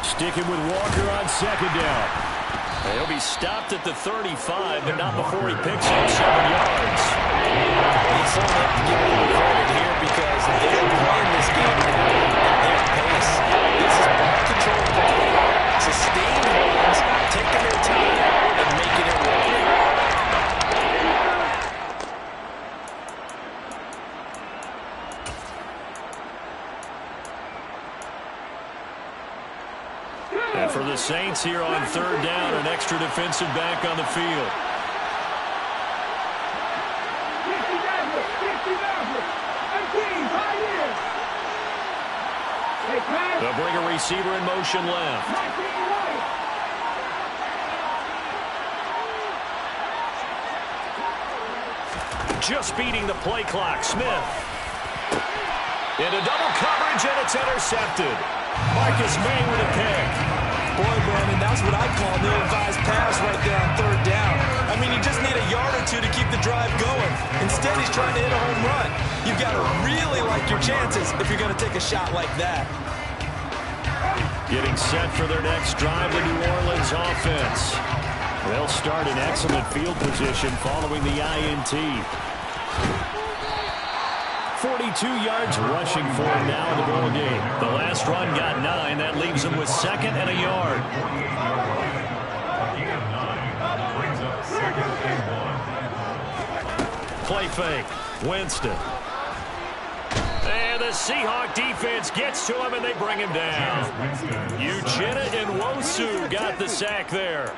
Speaker 2: Sticking with Walker on 2nd down.
Speaker 1: He'll be stopped at the 35, but not before he picks up 7 yards.
Speaker 4: You certainly have to give them the credit here because they're playing this game at their pace. This is ball control football. Sustained runs, taking their time, and making it work.
Speaker 1: And for the Saints here on 3rd down, an extra defensive back on the field. They'll bring a receiver in motion left. Just beating the play clock. Smith. Into double coverage, and it's intercepted. Marcus May with a pick.
Speaker 4: Boy, Brandon, that's what I call an ill-advised pass right there on 3rd down. I mean, you just need a yard or two to keep the drive going. Instead, he's trying to hit a home run. You've got to really like your chances if you're going to take a shot like that.
Speaker 2: Getting set for their next drive, the New Orleans offense. They'll start in excellent field position following the INT. 42 yards rushing for him now in the ball game.
Speaker 1: The last run got 9. That leaves him with 2nd and a yard.
Speaker 3: Brings up 2nd and 1.
Speaker 1: Play fake. Winston. And the Seahawk defense gets to him, and they bring him down. Uchenna Nwosu got the sack there.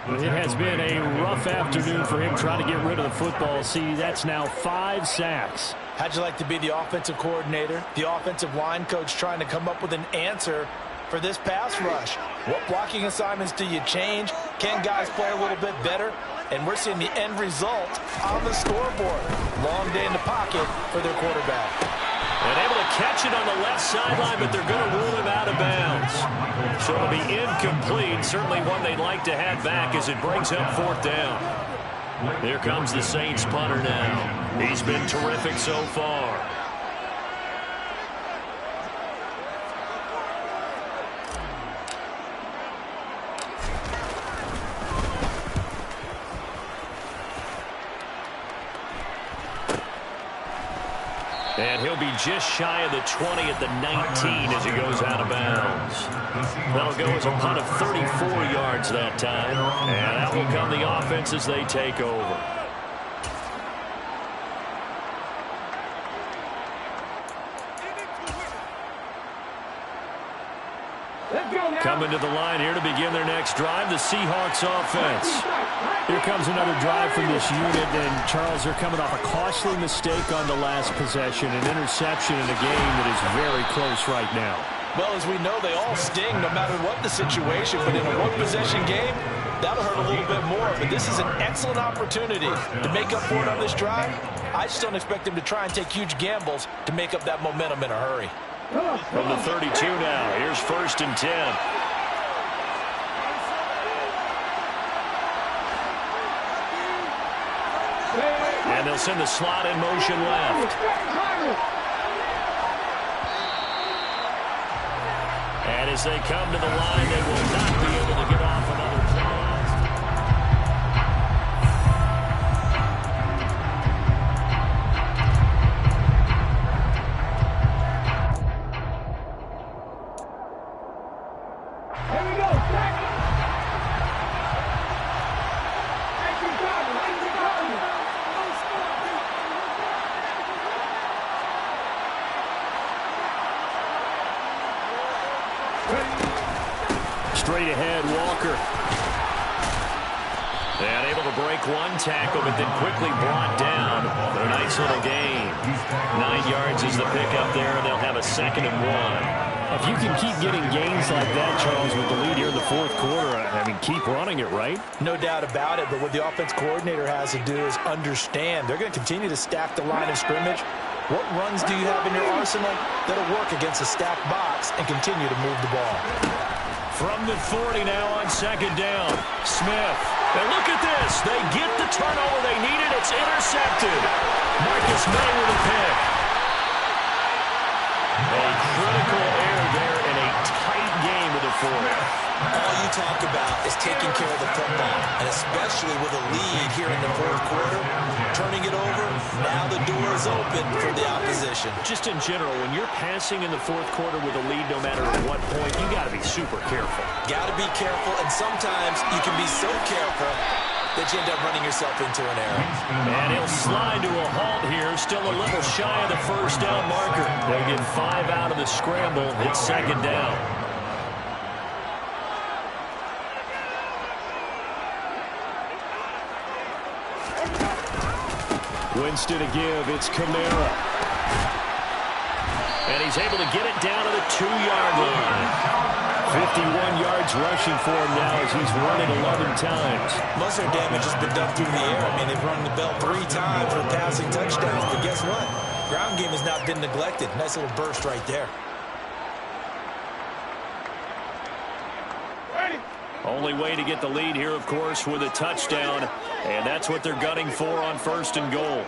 Speaker 2: It has been a rough afternoon for him trying to get rid of the football. See, that's now 5 sacks.
Speaker 4: How'd you like to be the offensive coordinator, the offensive line coach trying to come up with an answer for this pass rush? What blocking assignments do you change? Can guys play a little bit better? And we're seeing the end result on the scoreboard. Long day in the pocket for their quarterback.
Speaker 1: And able to catch it on the left sideline, but they're going to rule him out of bounds. So it'll be incomplete. Certainly one they'd like to have back as it brings up 4th down. Here comes the Saints punter now. He's been terrific so far. And he'll be just shy of the 20 at the 19 as he goes out of bounds. That'll go as a punt of 34 yards that time. And out will come the offense as they take over. Coming to the line here to begin their next drive, the Seahawks offense.
Speaker 2: Here comes another drive from this unit, and Charles, they're coming off a costly mistake on the last possession, an interception in a game that is very close right now.
Speaker 4: Well, as we know, they all sting no matter what the situation, but in a one-possession game, that'll hurt a little bit more. But this is an excellent opportunity to make up for it on this drive. I just don't expect them to try and take huge gambles to make up that momentum in a hurry.
Speaker 1: From the 32 now, here's 1st and 10. And they'll send the slot in motion left. And as they come to the line, they will not be able to get off another play. Straight ahead, Walker. And able to break one tackle, but then quickly brought down for a nice little gain. 9 yards is the pickup there, and they'll have a 2nd and 1.
Speaker 2: If you can keep getting gains like that, Charles, with the lead here in the 4th quarter, I mean, keep running it, right?
Speaker 4: No doubt about it, but what the offense coordinator has to do is understand. They're going to continue to stack the line of scrimmage. What runs do you have in your arsenal that'll work against a stacked box and continue to move the ball?
Speaker 1: From the 40 now on 2nd down. Smith. And look at this. They get the turnover they needed. It's intercepted. Marcus May with a pick. A critical error there in a tight game with a 4.
Speaker 4: All you talk about is taking care of the football, and especially with a lead here in the 4th quarter, turning it over, now the door is open for the opposition.
Speaker 1: Just in general, when you're passing in the 4th quarter with a lead, no matter at what point, you got to be super careful.
Speaker 4: Got to be careful, and sometimes you can be so careful that you end up running yourself into an error.
Speaker 1: And he'll slide to a halt here, still a little shy of the 1st down marker. They'll get 5 out of the scramble. It's 2nd down.
Speaker 2: Winston to give. It's Kamara.
Speaker 1: And he's able to get it down to the 2-yard line.
Speaker 2: 51 yards rushing for him now as he's run it 11 times.
Speaker 4: Most of their damage has been done through the air. I mean, they've run the bell 3 times for passing touchdowns. But guess what? Ground game has not been neglected. Nice little burst right there.
Speaker 1: Only way to get the lead here, of course, with a touchdown. And that's what they're gunning for on 1st and goal.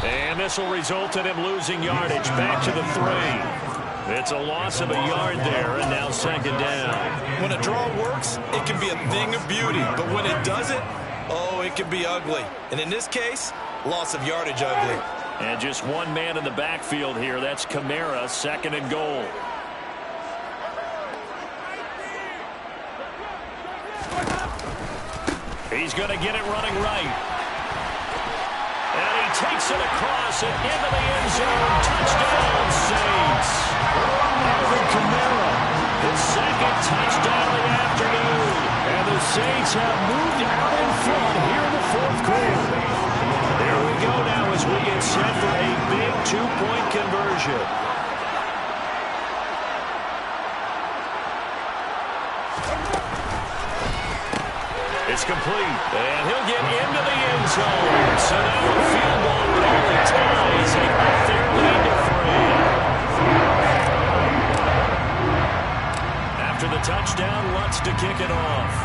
Speaker 1: And this will result in him losing yardage back to the 3. It's a loss of a yard there, and now 2nd down.
Speaker 4: When a draw works, it can be a thing of beauty. But when it doesn't, oh, it can be ugly. And in this case, loss of yardage ugly.
Speaker 1: And just one man in the backfield here. That's Kamara, 2nd and goal. He's going to get it running right. And he takes it across and into the end zone. Touchdown, Saints. Alvin Kamara, his 2nd touchdown of the afternoon. And the Saints have moved out in front here in the 4th quarter. There we go now as we get set for a big 2-point conversion. It's complete. And he'll get into the end zone. So now a field goal would only ties and cut their lead to 3. After the touchdown, Lutz to kick it off.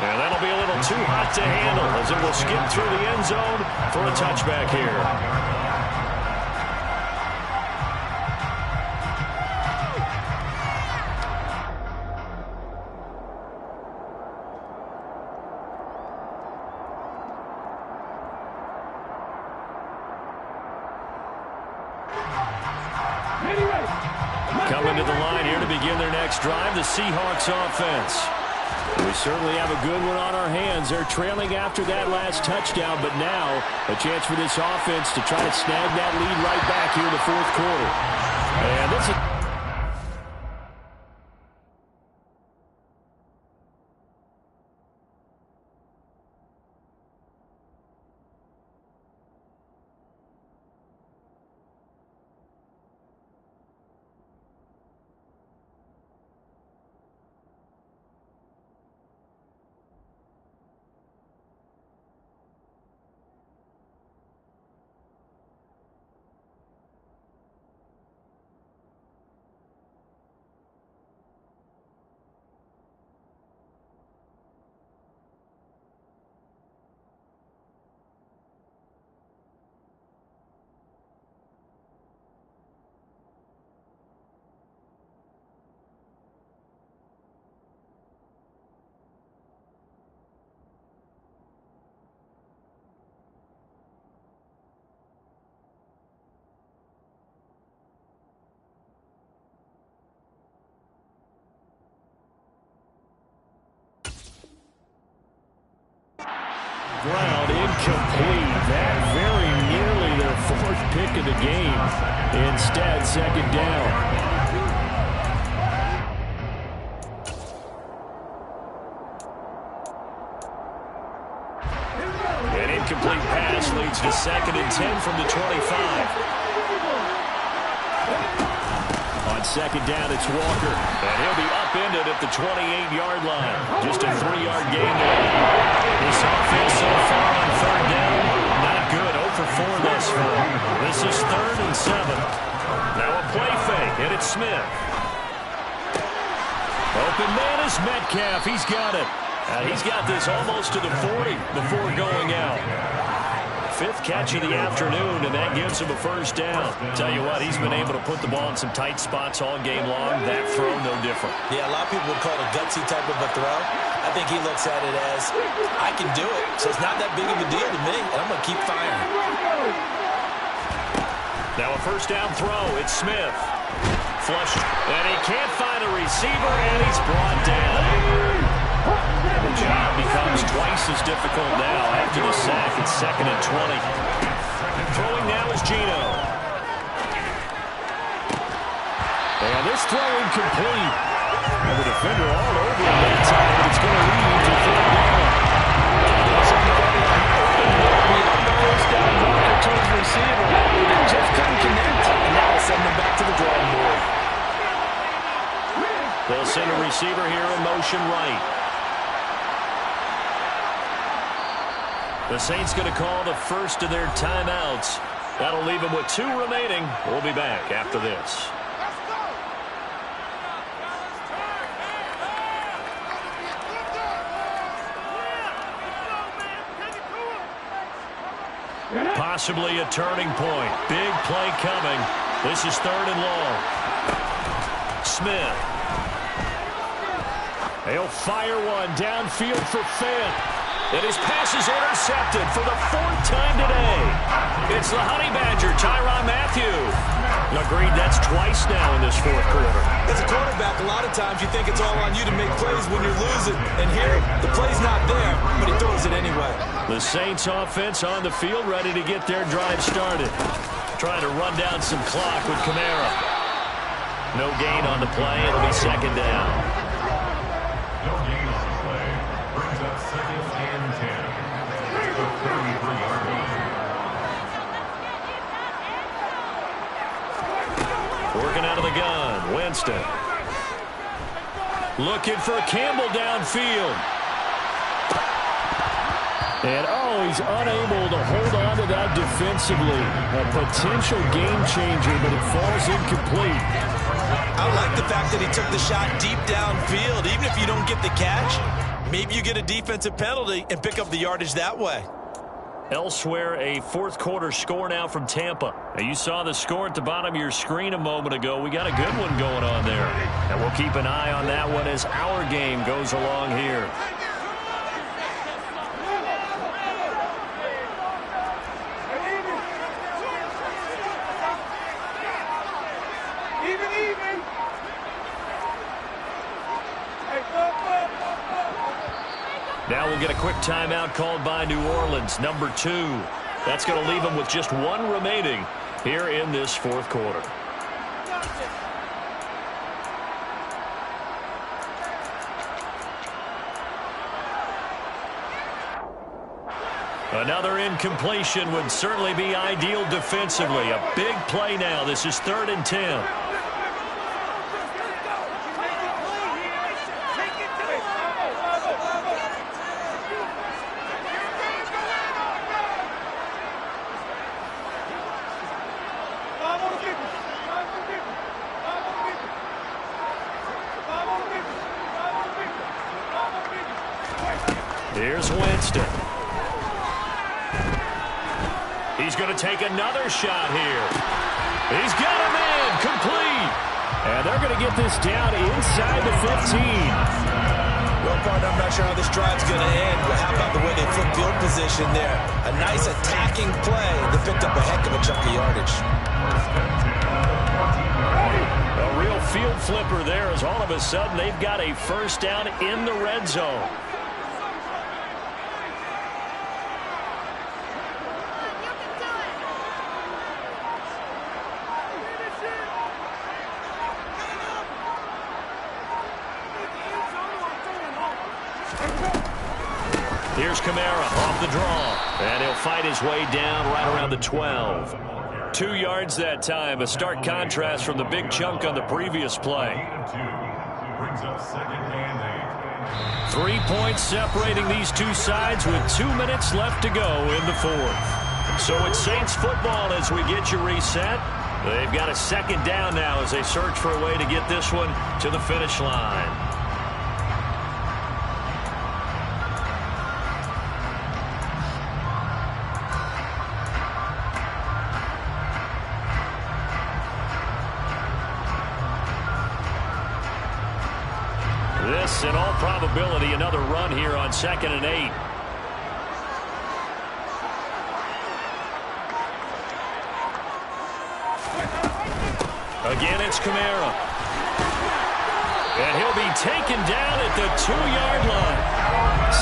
Speaker 1: And that'll be a little too hot to handle as it will skip through the end zone for a touchback here. Coming to the line here to begin their next drive, the Seahawks offense. We certainly have a good one on our hands. They're trailing after that last touchdown, but now a chance for this offense to try to snag that lead right back here in the fourth quarter. And this is... Ground incomplete. That very nearly their fourth pick of the game. Instead, second down. An incomplete pass leads to 2nd and 10 from the 25. On second down, it's Walker. And he'll be upended at the 28-yard line. Just a 3-yard gain there. This offense so far on third down, not good. 0 for 4 thus far. This is 3rd and 7. Now a play fake, and it's Smith. Open man is Metcalf. He's got it. And he's got this almost to the 40 before going out. 5th catch of the afternoon, and that gives him a first down. Tell you what, he's been able to put the ball in some tight spots all game long. That throw, no different. Yeah, a lot of people would call it a gutsy type of a throw. I think he looks at it as, I can do it, so it's not that big of a deal to me, and I'm going to keep firing. Now a first down throw. It's Smith. Flushed, and he can't find a receiver, and he's brought down. The job becomes twice as difficult now after the sack. It's 2nd and 20. Throwing now is Geno. And this throw incomplete. And the defender all over him that time, but it's going to lead to 3rd down. First down, Walker to his receiver. They just couldn't connect. And now they'll send him back to the drawing board. They'll send a receiver here in motion right. The Saints going to call the first of their timeouts. That'll leave them with 2 remaining. We'll be back after this. Possibly a turning point. Big play coming. This is 3rd and long. Smith. He'll fire one downfield for Fant. And his pass is intercepted for the 4th time today. It's the Honey Badger, Tyrann Mathieu. Agreed, that's twice now in this 4th quarter.
Speaker 4: As a quarterback, a lot of times you think it's all on you to make plays when you're losing. And here, the play's not there, but he throws it anyway.
Speaker 1: The Saints offense on the field, ready to get their drive started. Trying to run down some clock with Kamara. No gain on the play. It'll be 2nd down.
Speaker 3: No gain on the play. Brings up 2nd and 10. It's the 33-yard line.
Speaker 1: Working out of the gun, Winston.
Speaker 2: Looking for Campbell downfield. And, he's unable to hold on to that defensively. A potential game changer, but it falls incomplete.
Speaker 4: I like the fact that he took the shot deep downfield. Even if you don't get the catch, maybe you get a defensive penalty and pick up the yardage that way.
Speaker 1: Elsewhere, a fourth quarter score now from Tampa. Now, you saw the score at the bottom of your screen a moment ago. We got a good one going on there. And we'll keep an eye on that one as our game goes along here. Now we'll get a quick timeout called by New Orleans, number 2. That's going to leave them with just one remaining here in this fourth quarter. Another incompletion would certainly be ideal defensively. A big play now. This is 3rd and 10. Here's Winston. He's going to take another shot here. He's got a man complete. And they're going to get this down inside the 15.
Speaker 4: Well, partner, I'm not sure how this drive's going to end, but how about the way they flip field position there? A nice attacking play. They picked up a heck of a chunk of yardage.
Speaker 1: A real field flipper there as all of a sudden they've got a first down in the red zone. Here's Kamara off the draw, and he'll fight his way down right around the 12. 2 yards that time, a stark contrast from the big chunk on the previous play. 3 points separating these two sides with 2 minutes left to go in the fourth. So it's Saints football as we get you reset. They've got a second down now as they search for a way to get this one to the finish line. This, in all probability, another run here on 2nd and 8. Again, it's Kamara. And he'll be taken down at the 2-yard line.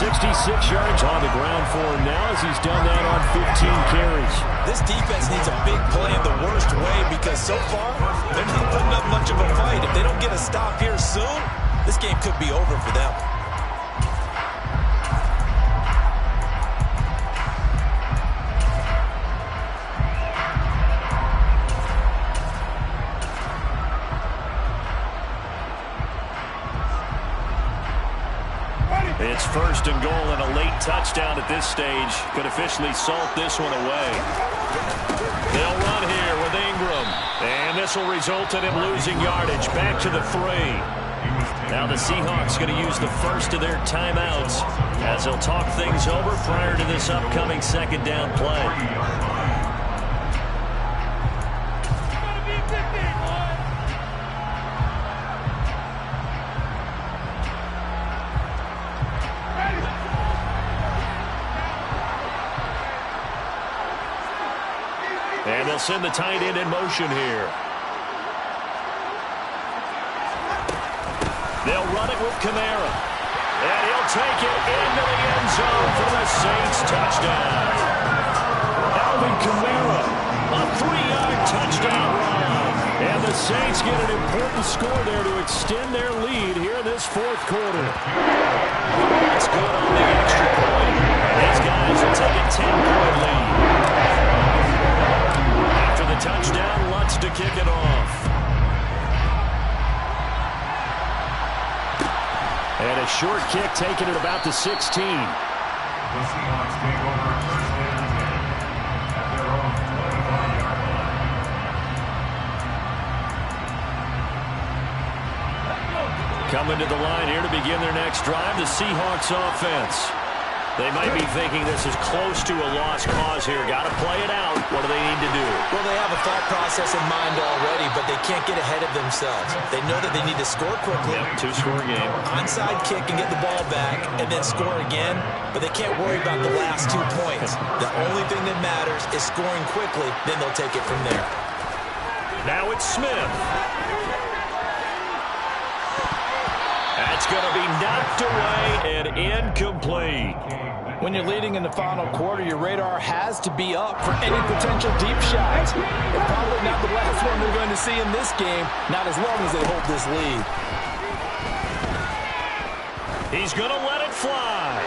Speaker 1: 66 yards on the ground for him now as he's done that on 15 carries.
Speaker 4: This defense needs a big play in the worst way because so far, they're not putting up much of a fight. If they don't get a stop here soon, this game could be over for them.
Speaker 1: It's 1st and goal and a late touchdown at this stage could officially salt this one away. They'll run here with Ingram. And this will result in him losing yardage back to the 3. Now the Seahawks going to use the first of their timeouts as they'll talk things over prior to this upcoming 2nd down play. And they'll send the tight end in motion here. They'll run it with Kamara. And he'll take it into the end zone for the Saints touchdown. Alvin Kamara, a 3-yard touchdown run. And the Saints get an important score there to extend their lead here in this fourth quarter. That's good on the extra point. These guys will take a 10-point lead. After the touchdown, Lutz to kick it off.
Speaker 2: short kick taken at about the 16.
Speaker 3: The Seahawks take over first and 10 at their own 25-yard line.
Speaker 1: Coming to the line here to begin their next drive, the Seahawks offense. They might be thinking this is close to a lost cause here. Got to play it out. What do they need to do?
Speaker 4: Well, they have a thought process in mind already, but they can't get ahead of themselves. They know that they need to score quickly.
Speaker 1: Yep, two-score game.
Speaker 4: Onside kick and get the ball back and then score again, but they can't worry about the last 2 points. The only thing that matters is scoring quickly, then they'll take it from there.
Speaker 1: Now it's Smith. That's going to be knocked away and incomplete.
Speaker 4: When you're leading in the final quarter, your radar has to be up for any potential deep shots. But probably not the last one we're going to see in this game, not as long as they hold this lead.
Speaker 1: He's going to let it fly.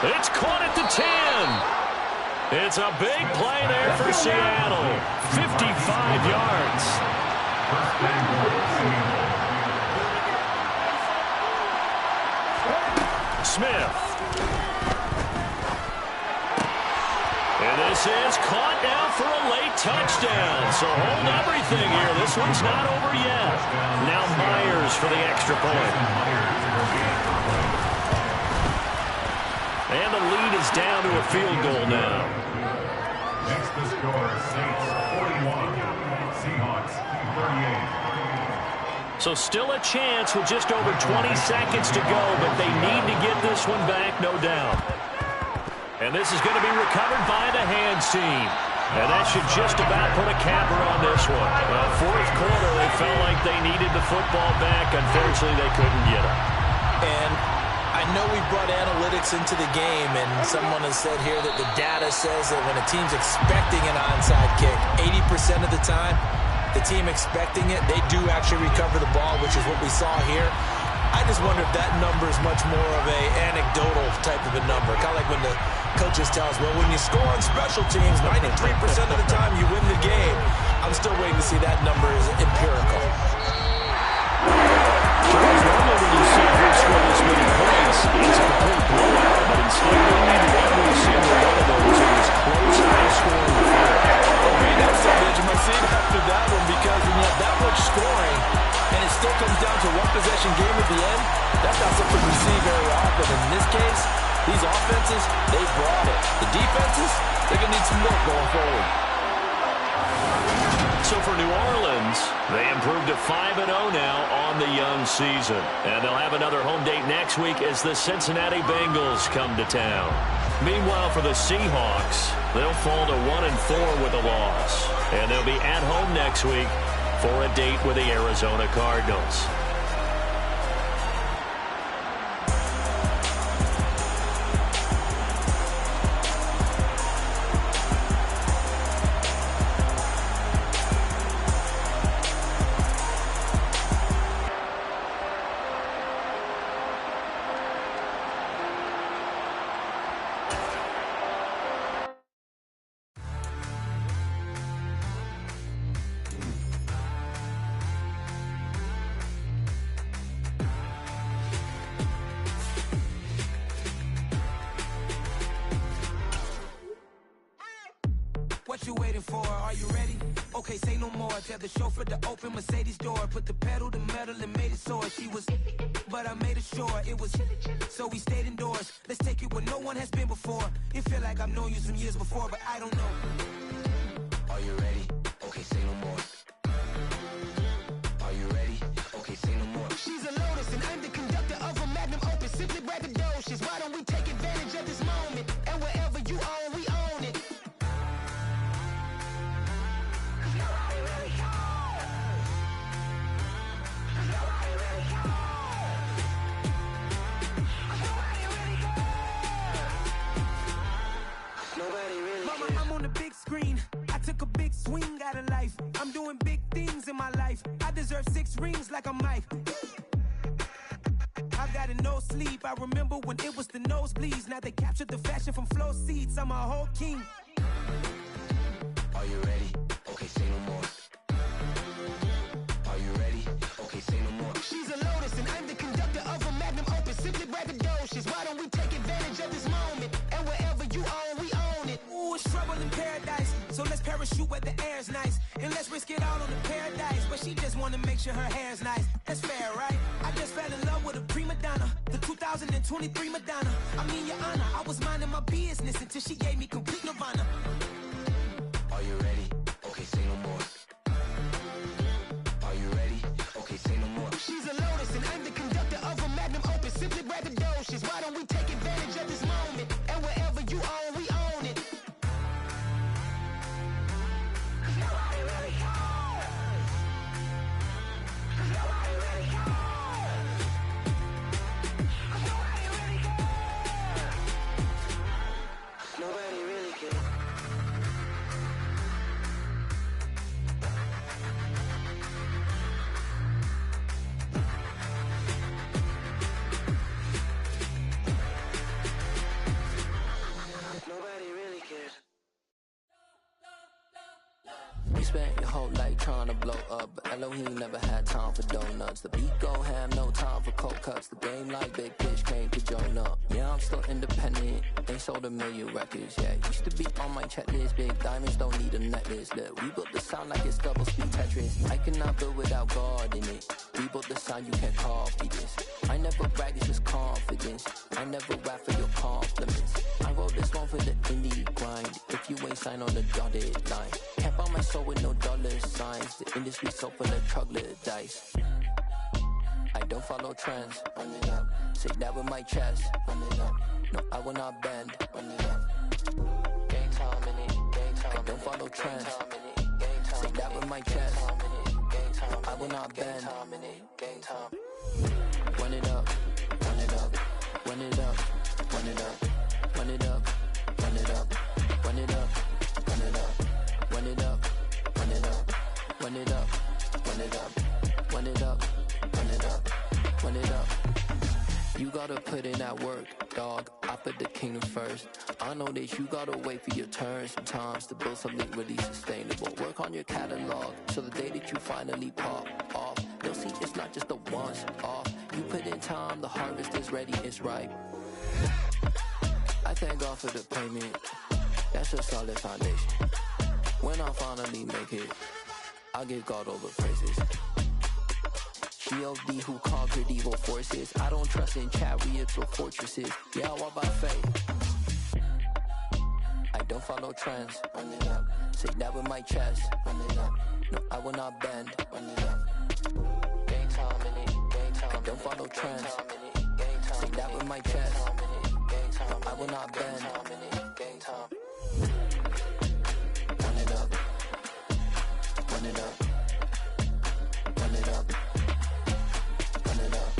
Speaker 1: It's caught at the 10. It's a big play there for Seattle. 55 yards.
Speaker 3: First and goal, Seattle.
Speaker 1: Smith. And this is caught now for a late touchdown. So hold everything here. This one's not over yet. Now Myers for the extra point. And the lead is down to a field goal now.
Speaker 3: Next the score, Saints 41, Seahawks 38.
Speaker 1: So still a chance with just over 20 seconds to go, but they need to get this one back, no doubt. And this is going to be recovered by the hands team. And that should just about put a capper on this one. Well, fourth quarter, they felt like they needed the football back. Unfortunately, they couldn't get it.
Speaker 4: And I know we brought analytics into the game, and someone has said here that the data says that when a team's expecting an onside kick, 80% of the time, the team expecting it, they do actually recover the ball, which is what we saw here. I just wonder if that number is much more of a anecdotal type of a number. Kind of like when the coaches tell us, well, when you score on special teams, 93% of the time you win the game. I'm still waiting to see that number is empirical.
Speaker 2: Normally when you see who score this many points, it's a complete blowout. But instead, only every single one of those is close, high-scoring affair.
Speaker 4: Okay, that's the edge of my seat after that one, because when you have that much scoring and it still comes down to one possession game at the end, that's not something we see very often. In this case, these offenses, they brought it. The defenses, they're going to need some work going forward.
Speaker 1: So for New Orleans, they improved to 5-0 now on the young season. And they'll have another home date next week as the Cincinnati Bengals come to town. Meanwhile, for the Seahawks, they'll fall to 1-4 with a loss. And they'll be at home next week for a date with the Arizona Cardinals.
Speaker 6: What you waiting for? Are you ready? Okay, say no more. Tell the chauffeur to open Mercedes door. Put the pedal to metal and made it soar. She was, but I made it sure it was. So we stayed indoors. Let's take it where no one has been before. It feel like I've known you some years before, but I don't know. Are you ready? Okay, say no more. Are you ready? Okay, say no more. She's a Lotus and I'm the conductor of a magnum opus. Simply braggadocious. Why don't we take advantage of this moment? And wherever you own, we own it. Mama, I'm on the big screen. I took a big swing out of life. I'm doing big things in my life. I deserve 6 rings like I'm Mike. I got no sleep. I remember when it was the nosebleeds. Now they captured the fashion from flow seats. I'm a whole king. Are you ready? Okay, say no more. Are you ready? Okay, say no more. She's a Lotus and I'm the conductor. So let's parachute where the air's nice. And let's risk it all on the paradise. But she just wanna make sure her hair's nice. That's fair, right? I just fell in love with a prima donna. The 2023 Madonna. I mean, Your Honor, I was minding my business until she gave me complete nirvana.
Speaker 7: Are you ready? Okay, say no more. Are you ready? Okay, say no more.
Speaker 6: She's a lotus and I'm the conductor of a magnum opus. Simply braggadocious. Why don't we take advantage of this moment? And wherever you own, we own it. Nobody really cares. Nobody really cares. Nobody really cares.
Speaker 7: Nobody really cares. Nobody really cares. You spent your whole life trying to blow up, but Elohim never had time for donuts. The beat go ham, no time for cold cuts. The game like Big Fish came to join up. Yeah, I'm still independent, ain't sold a million records yet. Used to be on my checklist, big diamonds don't need a necklace. Look, we built the sound like it's double speed Tetris. I cannot build without God in it. We built the sound, you can't copy this. I never brag, it's just confidence. I never rap for your compliments. I wrote this one for the indie grind. If you ain't signed on the dotted line, can't buy my soul with no dollar signs. The industry so full of troglodytes. I don't follow trends. Run it up. Say that with my chest. Run it up. No, I will not bend. Run it up. Gang time in it. Gang time. I don't follow trends. Say that with my chest. I will not bend. Gang time. Run it up. Run it up. Run it up. Run it up. Run it up. Run it up. Run it up. Run it up. Run it up. Run it up. Run it up. Run it up. Run it up. Run it up. Run it up. You gotta put in that work, dog. I put the kingdom first. I know that you gotta wait for your turn sometimes to build something really sustainable. Work on your catalog so the day that you finally pop off, you'll see it's not just a once off. You put in time, the harvest is ready, it's ripe. I thank God for the payment. That's a solid foundation. When I finally make it, I'll give God all the praises. G.O.D. who conquered evil forces. I don't trust in chariots or fortresses. Yeah, I walk by faith. I don't follow trends. Run it up. Say that with my chest. Run it up. No, I will not bend. Run it up. Gang time in it. Gang time. I don't follow trends. Say that with my chest. No, I will not bend. Gang time. Run it up. Run it up. Run it up. Run it up.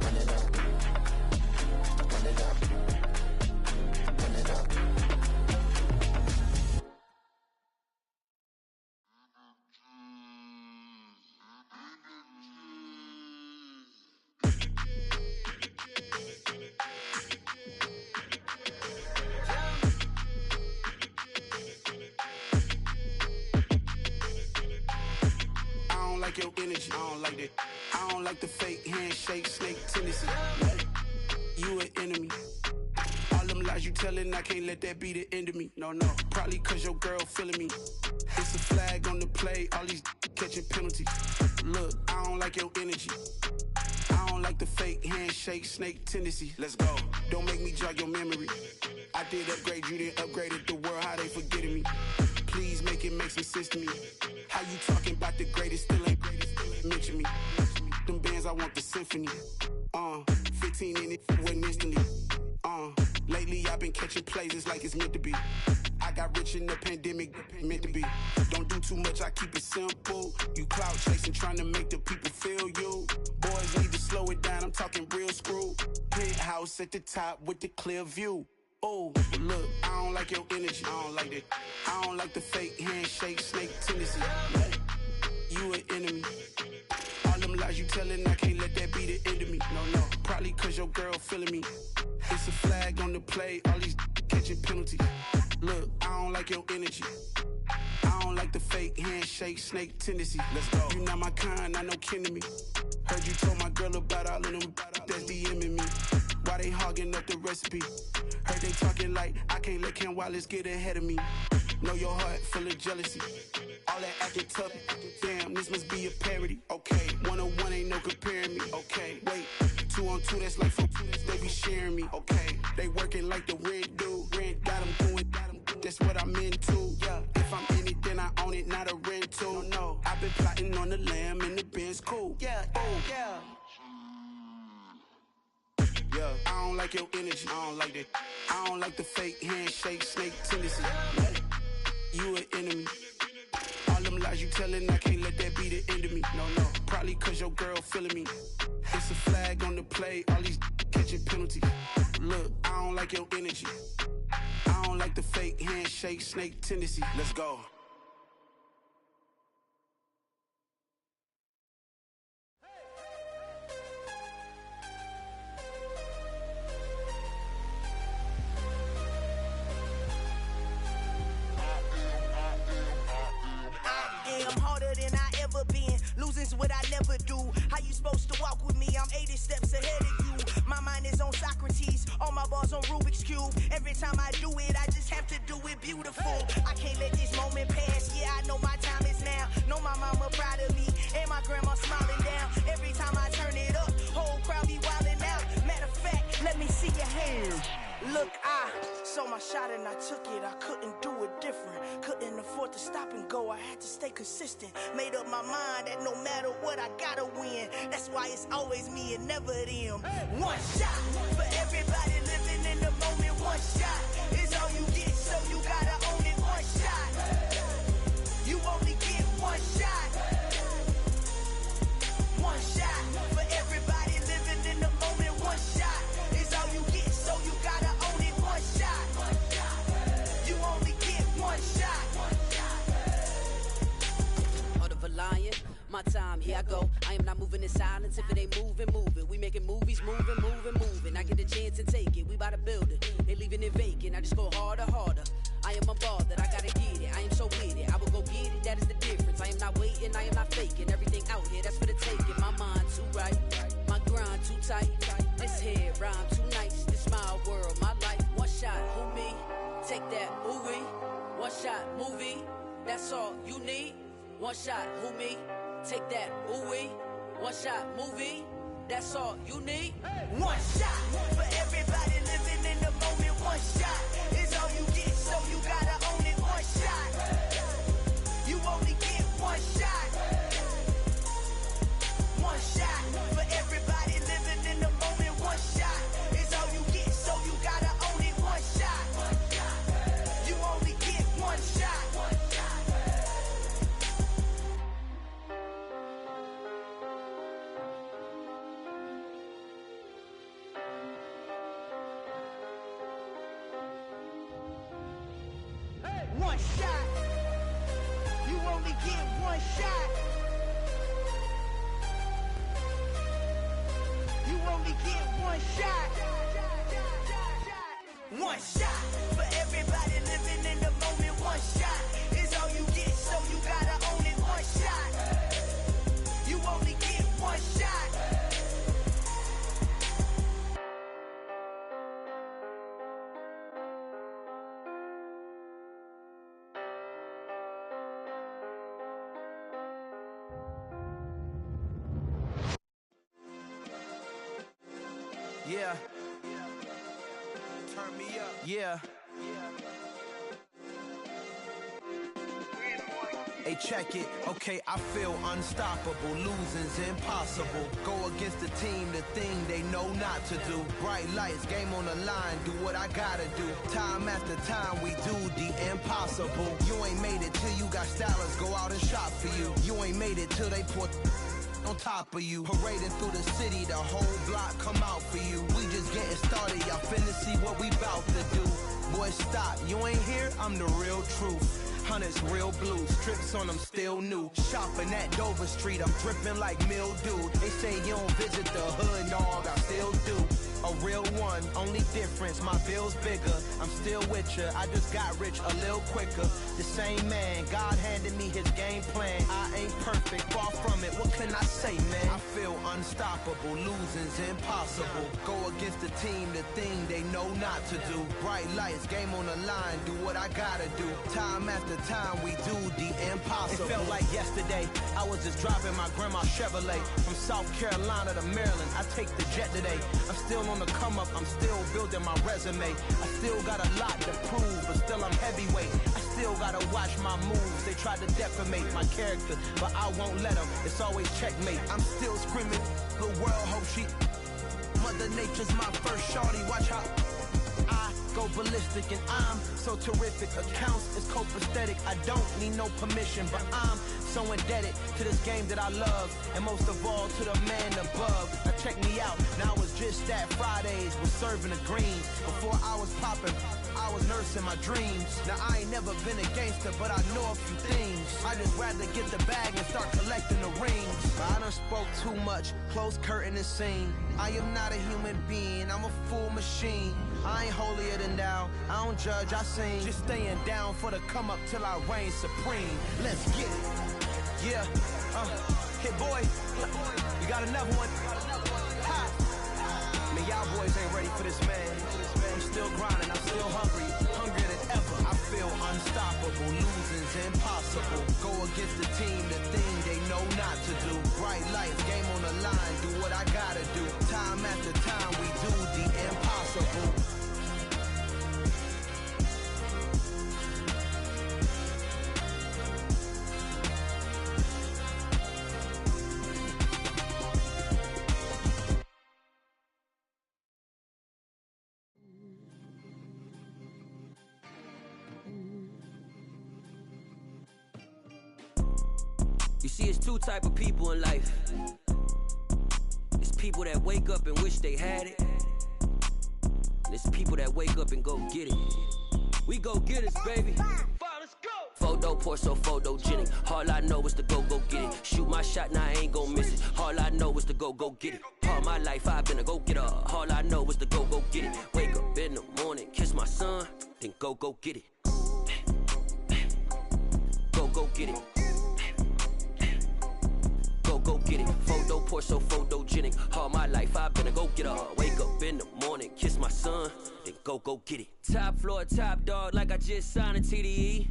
Speaker 7: Run it up. Run it up. Run it up.
Speaker 8: I don't like your energy, I don't like that. I don't like the fake handshake, snake tendency. You an enemy. All them lies you telling, I can't let that be the end of me. No, probably cause your girl feeling me. It's a flag on the play, all these catching penalties. Look, I don't like your energy. I don't like the fake handshake, snake tendency. Let's go. Don't make me jog your memory. I did upgrade, you didn't upgrade it. The world, how they forgetting me. Please make it make some sense to me. How you talking about the greatest, still ain't mention me. Them bands, I want the symphony. 15 in it, wasn't instantly. Lately I've been catching plays, it's like it's meant to be. I got rich in the pandemic, meant to be. Don't do too much, I keep it simple. You clout chasing, trying to make the people feel you. Boys need to slow it down, I'm talking real screw. Penthouse at the top with the clear view. Oh, look, I don't like your energy, I don't like that. I don't like the fake handshake, snake tendency. You an enemy. All them lies you telling, I can't let that be the end of me. No, probably cause your girl feeling me. It's a flag on the play, all these catching penalties. Look, I don't like your energy. I don't like the fake handshake, snake tendency. Let's go. You not my kind, I know kin to me. Heard you told my girl about all of them that's DMing me. Why they hogging up the recipe? Heard they talking like I can't let Ken Wallace get ahead of me. Know your heart full of jealousy. All that acting tough. Damn, this must be a parody. Okay, 1-on-1 ain't no comparing me. Okay, wait, 2-on-2, that's like 4. They be sharing me. Okay, they working like the rent dude. Rent got them doing. That's what I'm into. Yeah, if I'm in it, then I own it, not a rental. No, I've been plotting on the lamb and the Benz cool. Yeah, oh yeah. Yeah, I don't like your energy. I don't like that. I don't like the fake handshake, snake tendency. You an enemy. All them lies you telling, I can't let that be the end of me. No, probably cause your girl feeling me. It's a flag on the play, all these catching penalties. Look, I don't like your energy. I don't like the fake handshake, snake tendency. Let's go.
Speaker 9: Losing's what I never do. How you supposed to walk with me? I'm 80 steps ahead of you. My mind is on Socrates, all my bars on Rubik's Cube. Every time I do it, I just have to do it beautiful. I can't let this moment pass. Yeah, I know my time is now. Know my mama proud of me, and my grandma smiling down. Every time I turn it up, whole crowd be wilding out. Matter of fact, let me see your hands. Look, I saw my shot and I took it. I couldn't do it different. Couldn't afford to stop and go. I had to stay consistent. Made up my mind that no matter what, I gotta win. That's why it's always me and never them. One shot for everybody living in the moment. One shot is all you get, so you gotta own it. One shot. You only get one shot. One shot for everybody living in the moment. One shot is all you get, so you gotta own it. One shot. You only get one shot.
Speaker 10: Heart of a lion, my time, here I go. I am not moving in silence. If it ain't moving, move it. We making movies, moving. I get a chance and take it. We bout to build it. They leaving it vacant. I just go harder. I am a ball that I gotta get it. I am so with it. I will go get it. That is the difference. I am not waiting. I am not faking. Everything out here, that's for the taking. My mind too right. My grind too tight. This head rhyme too nice. This my world, my life. One shot, who me? Take that, ooh wee. One shot, movie. That's all you need. One shot, who me? Take that, ooh wee. One shot, movie. That's all you need.
Speaker 9: One shot for everybody living in the moment. One shot is all you get, so you gotta own it. One shot. You only get one shot. One shot for everybody living in the moment. One shot is all you get, so you gotta own it. One shot. You only get one shot. One shot. You only get one shot. You only get one shot. One shot for everybody living in the moment. One shot is all you get, so you gotta own it. One shot. You only get one shot.
Speaker 8: Yeah. Turn me up. Yeah. Hey, check it. Okay, I feel unstoppable. Losing's impossible. Go against the team, the thing they know not to do. Bright lights, game on the line. Do what I gotta do. Time after time, we do the impossible. You ain't made it till you got stylists go out and shop for you. You ain't made it till they put on top of you. Parading through the city, the whole block come out for you. We just getting started, y'all finna see what we bout to do. Boy, stop, you ain't here, I'm the real truth.
Speaker 11: Hunters, real blue, strips on them still new. Shopping at Dover Street, I'm dripping like mildew. They say you don't visit the hood, dog, I still do. A real one, only difference, my bill's bigger. I'm still with ya, I just got rich a little quicker. The same man, God handed me his game plan. I ain't perfect, far from it, what can I say, man? I feel unstoppable, losing's impossible. Go against the team, the thing they know not to do. Bright lights, game on the line, do what I gotta do. Time after time, we do the impossible. It felt like yesterday, I was just driving my grandma's Chevrolet. From South Carolina to Maryland, I take the jet today. I'm still on the come up, I'm still building my resume. I still got a lot to prove, but still I'm heavyweight. I still gotta watch my moves. They try to defamate my character, but I won't let them. It's always checkmate. I'm still screaming, the world hope she. Mother Nature's my first shorty, watch how I go ballistic and I'm so terrific. Accounts is copacetic, I don't need no permission, but I'm so indebted to this game that I love, and most of all to the man above. Now check me out, now it's just that Fridays was serving the greens. Before I was popping, I was nursing my dreams. Now I ain't never been a gangster, but I know a few things. I just rather get the bag and start collecting the rings. But I done spoke too much, close curtain and scene. I am not a human being, I'm a full machine. I ain't holier than thou, I don't judge, I sing. Just staying down for the come up till I reign supreme. Let's get it. Yeah, hit boy, you got another one. Ha. Man, y'all boys ain't ready for this, man. I'm still grinding, I'm still hungry, hungrier than ever. I feel unstoppable, losing's impossible. Go against the team, the thing they know not to do. Bright lights, game on the line, do what I gotta do. Time after time, we do the impossible.
Speaker 12: You see, it's two type of people in life. It's people that wake up and wish they had it, and it's people that wake up and go get it. We go get it, baby. Let's go. Photo pour so photogenic. All I know is to go get it. Shoot my shot, now I ain't gon' miss it. All I know is to go get it. All my life I've been a go-getter. All I know is to go get it. Wake up in the morning, kiss my son, then go get it. Go get it. Go get it. Photo pour so photogenic. All my life I've been a go-getter. Wake up in the morning, kiss my son, then go get it. Top floor, top dog, like I just signed a TDE.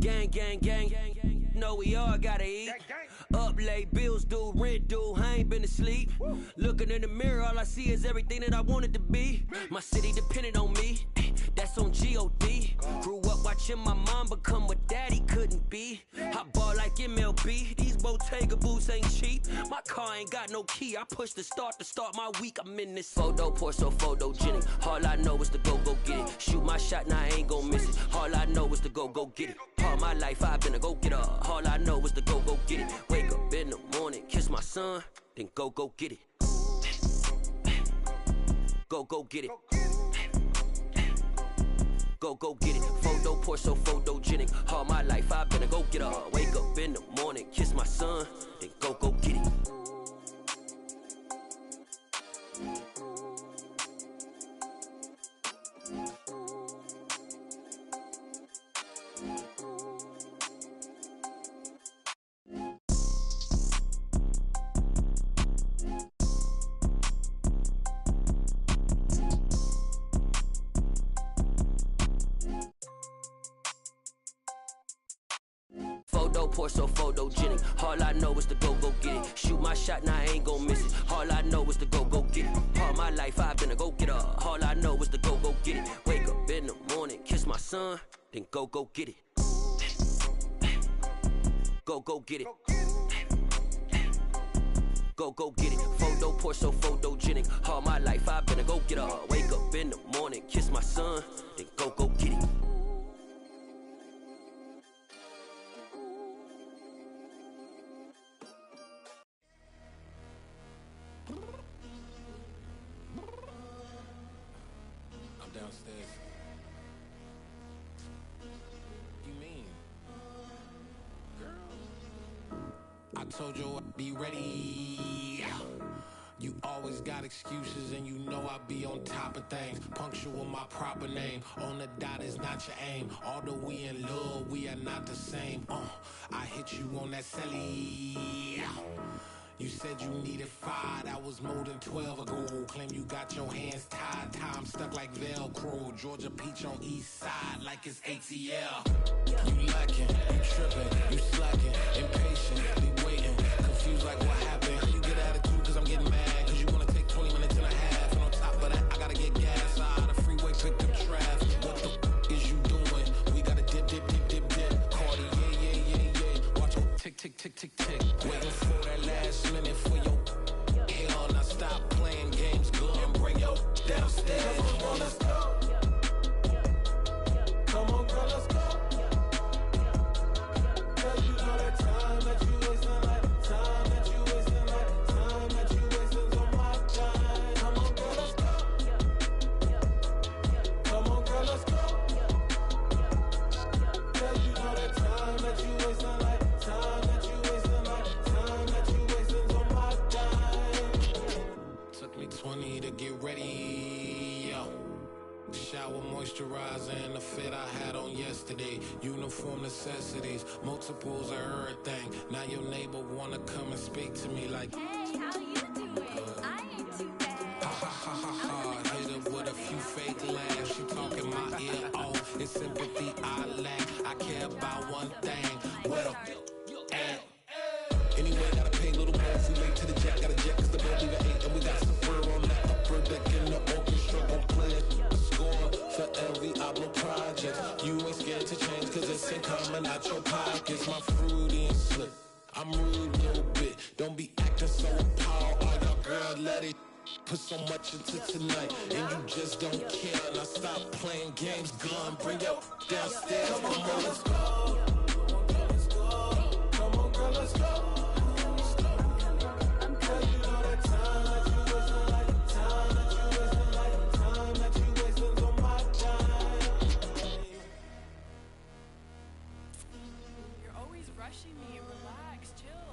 Speaker 12: Gang, gang, gang. Know we all gotta eat. Up late, bills due, rent due, I ain't been asleep. Looking in the mirror, all I see is everything that I wanted to be. My city depended on me, that's on G.O.D. Grew up watching my mom become what daddy couldn't be. I ball like MLB, these Bottega boots ain't cheap. My car ain't got no key, I push the start to start my week. I'm in this photo pour so photogenic. All I know is to go get it. Shoot my shot, now I ain't gon' miss it. All I know is to go get it. All my life I've been a go-getter. All I know is to go get it. Wake up in the morning, kiss my son, then go get it. Go get it. Go get it. Photo pour so photogenic. All my life I've been a go-getter. Wake up in the morning, kiss my son, then go get it. Photo pour so photogenic. All I know is to go get it. Shoot my shot, now I ain't gon' miss it. All I know is to go get it. All my life I've been a go-getter. All I know is to go get it. Wake up in the morning, kiss my son, then go get it. Go get it. Go get it. Photo pour so photogenic. All my life I've been a go-getter. Wake up in the morning, kiss my son, then go get it.
Speaker 13: I'm downstairs. You mean? told you I'd be ready. You always got excuses and you know I be on top of things. Punctual my proper name. On the dot is not your aim. Although we in love, we are not the same. I hit you on that celly. You said you needed 5, that was more than 12 ago. Claim you got your hands tied, time stuck like Velcro. Georgia peach on east side like it's ATL. You lacking, you tripping, you slacking, impatient, be waiting, confused like what happened. You get attitude cause I'm getting mad, cause you wanna take 20 minutes and a half. And on top of that, I gotta get gas out of the freeway, pick up traffic. What the is you doing? We gotta dip. Cardi, yeah. Watch your tick. Waiting for that last minute for your hell. Now stop playing games, go and bring your downstairs. Come on, let's go. Come on, girl, let's go. Cause you know that time that you wasting, like time that you wasting, like time that you wasting on my time. Come on, girl, let's go. Come on, girl, let's go. Cause you know that time that you wasting, like time that you wasting, like time that you wasting on my time. Took me 20 to get ready, yo. Shower moisturizer and the fit I had on yesterday. Uniform necessities, multiples of everything. Now your neighbor wanna come and speak to me like, hey, how you doing? I ain't too bad. Ha. Hit her with a few fake laughs. She talking my ear off. It's sympathy I lack. I care about one thing. What up? Anyway, gotta pay a little more if we late to the jet. Got a jet cause the boat leave at 8. And we got some fur on that upper deck in the orchestra. Gon' play a score for every Ablo project. You ain't scared to change cause it's ain't coming out your pockets. My fruity and slip, I'm rude a little bit. Don't be acting so appalled. All y'all girl, let it put so much into tonight. And you just don't care. Now stop playing games, gun, bring your downstairs. Come on, let's go. Come on, girl, let's go.
Speaker 14: Rushing me, relax, chill,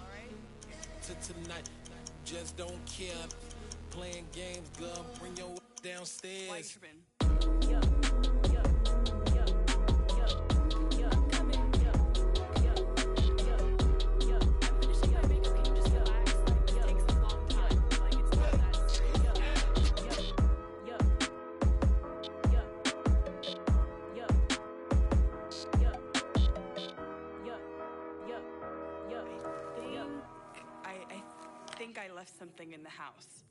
Speaker 14: alright?
Speaker 13: To tonight, just don't care. Playing games, girl, bring your downstairs.
Speaker 14: I think I left something in the house.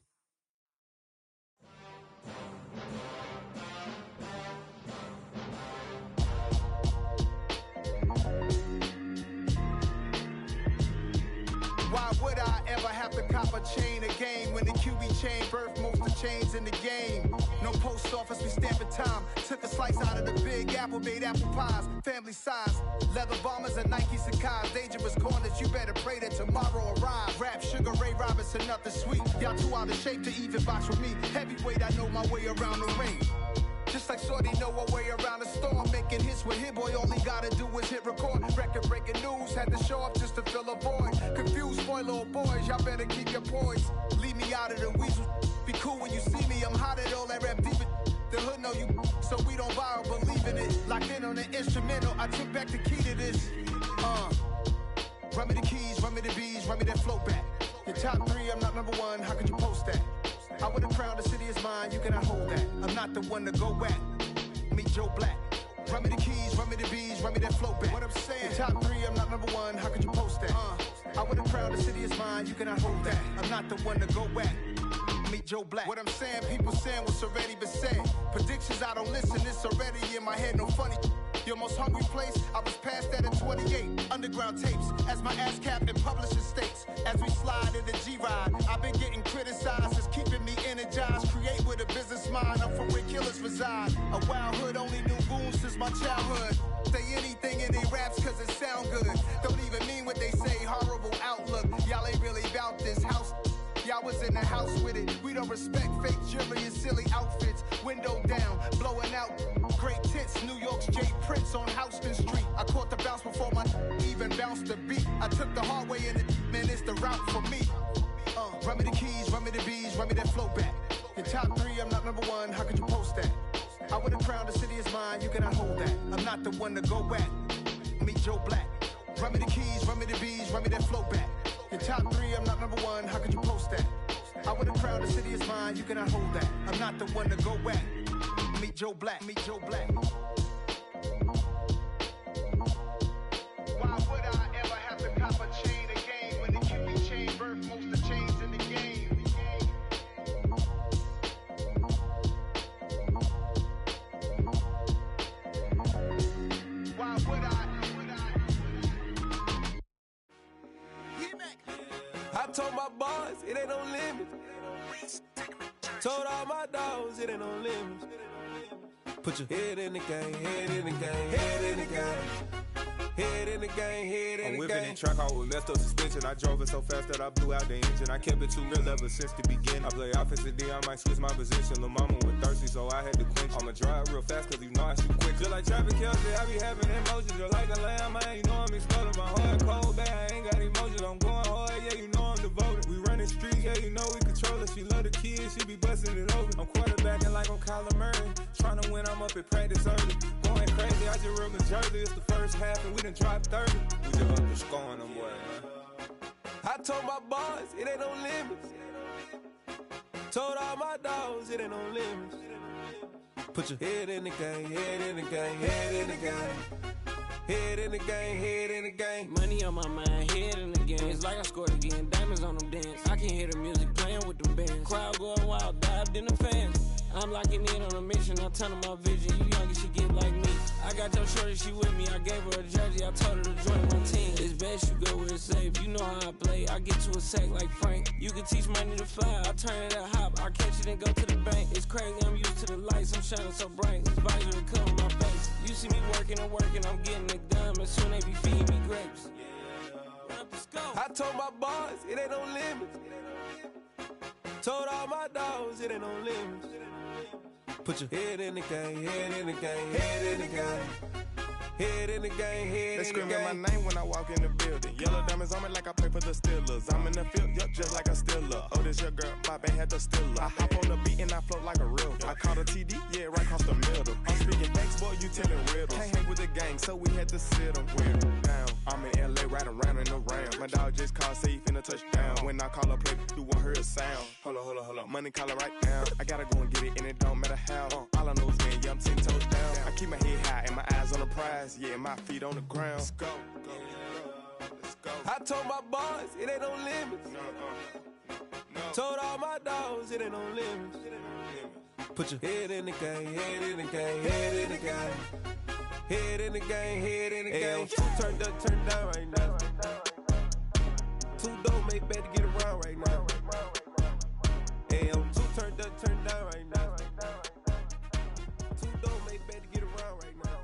Speaker 15: Why would I ever have to cop a chain again when the QB chain birthed most of the chains in the game? No post office, we stamping time. Took a slice out of the Big Apple, made apple pies, family size. Leather bombers and Nike Sacai's. Dangerous corners, you better pray that tomorrow arrives. Rap Sugar Ray Robinson, nothing sweet. Y'all too out of shape to even box with me. Heavyweight, I know my way around the ring. Just like Shorty know her way around the storm. Making hits with Hit Boy, all he gotta do is hit record. Record breaking news, had to show up just to fill a void. Confused boy, little boys, y'all better keep your poise. Leave me out of the weasel. Be cool when you see me, I'm hot at all that rap deep. The hood know you, so we don't borrow, believe in it. Locked in on the instrumental, I took back the key to this. Run me the keys, run me the bees, run me that flow back. Your top 3, I'm not number 1, how could you post that? I would've crowned the city is mine, you cannot hold that. I'm not the one to go back. Meet Joe Black. Run me the keys, run me the bees, run me that flow back. What I'm saying, your top 3, I'm not number 1, how could you post that? I would've crowned the city is mine, you cannot hold that. I'm not the one to go back. Meet Joe Black. What I'm saying, people saying what's already been said. Predictions, I don't listen, it's already in my head, no funny. Your most hungry place, I was past that in 28. Underground tapes, as my ass cap in publishing states. As we slide in the G-Ride, I've been getting criticized, it's keeping me energized. Create with a business mind, I'm from where killers reside. A wild hood, only knew goons since my childhood. Say anything in they raps cause it sound good. Don't even mean what they say, horrible outlook. Y'all ain't really about this house. Y'all I was in the house with it. We don't respect fake jewelry and silly outfits. Window down, blowing out great tits. New York's J. Prince on Houston Street. I caught the bounce before my even bounced the beat. I took the hard way in it, man, it's the route for me. Run me the keys, run me the bees, run me that flow back. Your top 3, I'm not number 1, how could you post that? I would've crowned the city is mine, you cannot hold that. I'm not the one to go back. Meet Joe Black. Run me the keys, run me the bees, run me that flow back. Your top 3, I'm not number 1, how could you post that? I would've crowned the city is mine, you cannot hold that. I'm not the one to go back. Meet Joe Black, meet Joe Black. Why would I ever have to cop a chain again when the QB chain birthed most of the chains in the game? Why would I?
Speaker 16: I told my boys it ain't no limit. Told all my dogs it ain't no limit. Put your head in the game, head in the game, head in the game. Head in the game, head in the game. I'm whipping in track out with messed up suspension. I drove it so fast that I blew out the engine. I kept it too real ever since the beginning. I play offensive D, I might switch my position. Lil' mama was thirsty, so I had to quench. I'ma drive real fast, cause you know I shoot quick. Just like Travis Kelce, I be having emotions. Just like a lamb, man, you know I'm exploding. My heart cold, bad, I ain't got emotions. I'm going hard, yeah, you know I'm devoted. We running streets, yeah, you know we control it. She love the kids, she be busting it over. I'm quarterbacking like I'm Kyler Murray. Trying to win, I'm up at practice early. Going crazy, I just real the jersey. It's the first half, and we done dropped 30. We just underscoring them, boy, man. I told my boys it ain't no limits. Told all my dogs it ain't no limits. Put your head in the game, head in the game, head in the game. Head in the game, head in the game.
Speaker 17: Money on my mind, head in the game. It's like I scored again, diamonds on them dance. I can hear the music playing with them bands. Crowd going wild, dived in the fans. I'm locking in on a mission, I tell her my vision. You young and she get like me. I got your shorty, she with me. I gave her a jersey, I told her to join my team. It's best you go where it's safe. You know how I play. I get to a sack like Frank. You can teach money to fly. I turn it a hop. I catch it and go to the bank. It's crazy, I'm used to the lights. I'm shining so bright. This visor will cover my face. You see me working and working. I'm getting it done. And soon they be feeding me grapes. Let's go.
Speaker 16: I told my boys it ain't no limits. Told all my dogs it ain't no limits. Put your head in the game, head in the game, head in the game. Head in the game, head in the game.
Speaker 18: They screaming my name when I walk in the building. Yellow diamonds on me like I play for the Steelers. I'm in the field, yup, just like a Steeler. Oh, this your girl, Bobby had the Steeler. I hop on the beat and I float like a real. I caught a TD, yeah, right across the middle. I'm speaking thanks, boy, you telling riddles. Can't hang with the gang, so we had to sit them down. I'm in LA, riding around in the round. My dog just called, say he finna touchdown. When I call a play, you won't hear a sound. Hold up, money calling right now. I gotta go and get it, and it don't matter how. All I know is, man, yeah, I'm 10 toes down. I keep my head high and my eyes on the prize. Yeah, my feet on the ground. Let's go. Let's go.
Speaker 16: I told my boys it ain't no limits. No. Told all my dogs it ain't no limits. Put your head in the game, head in the game, head in the game. Head in the game, head in the game. Two turned up, turned down right now. Two dope make better get around right now. Hey, I'm two turned up, turned down right now. Two dope make better get around right now.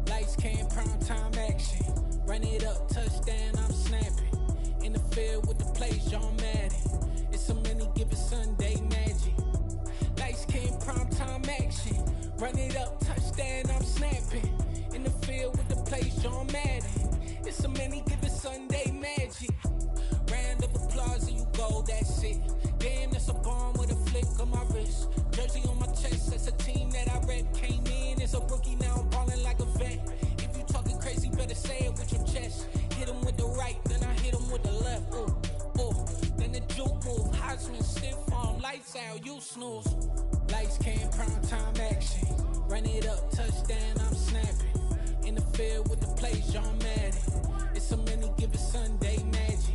Speaker 19: Lights came, prime time action. Run it up, touchdown, I'm snapping. In the field with the plays, John Madden. It's a many given Sunday magic. Lights came, prime time action. Run it up, touchdown, I'm snapping. In the field with the plays, John Madden. It's a many given Sunday magic. Round of applause and you go, that's it. Damn, that's a bomb with a flick on my wrist. Jersey on my chest, that's a team that I rep. Came in as a rookie, now I'm ballin' like a vet. If you talking crazy, better say it with your chest. Hit him with the right, then I hit him with the left. Ooh, ooh. Then the juke move, Heisman, stiff arm, lights out, you snooze. Lights came, prime time action. Run it up, touchdown, I'm snapping. In the field with the plays, John Madden. It's a many given Sunday magic.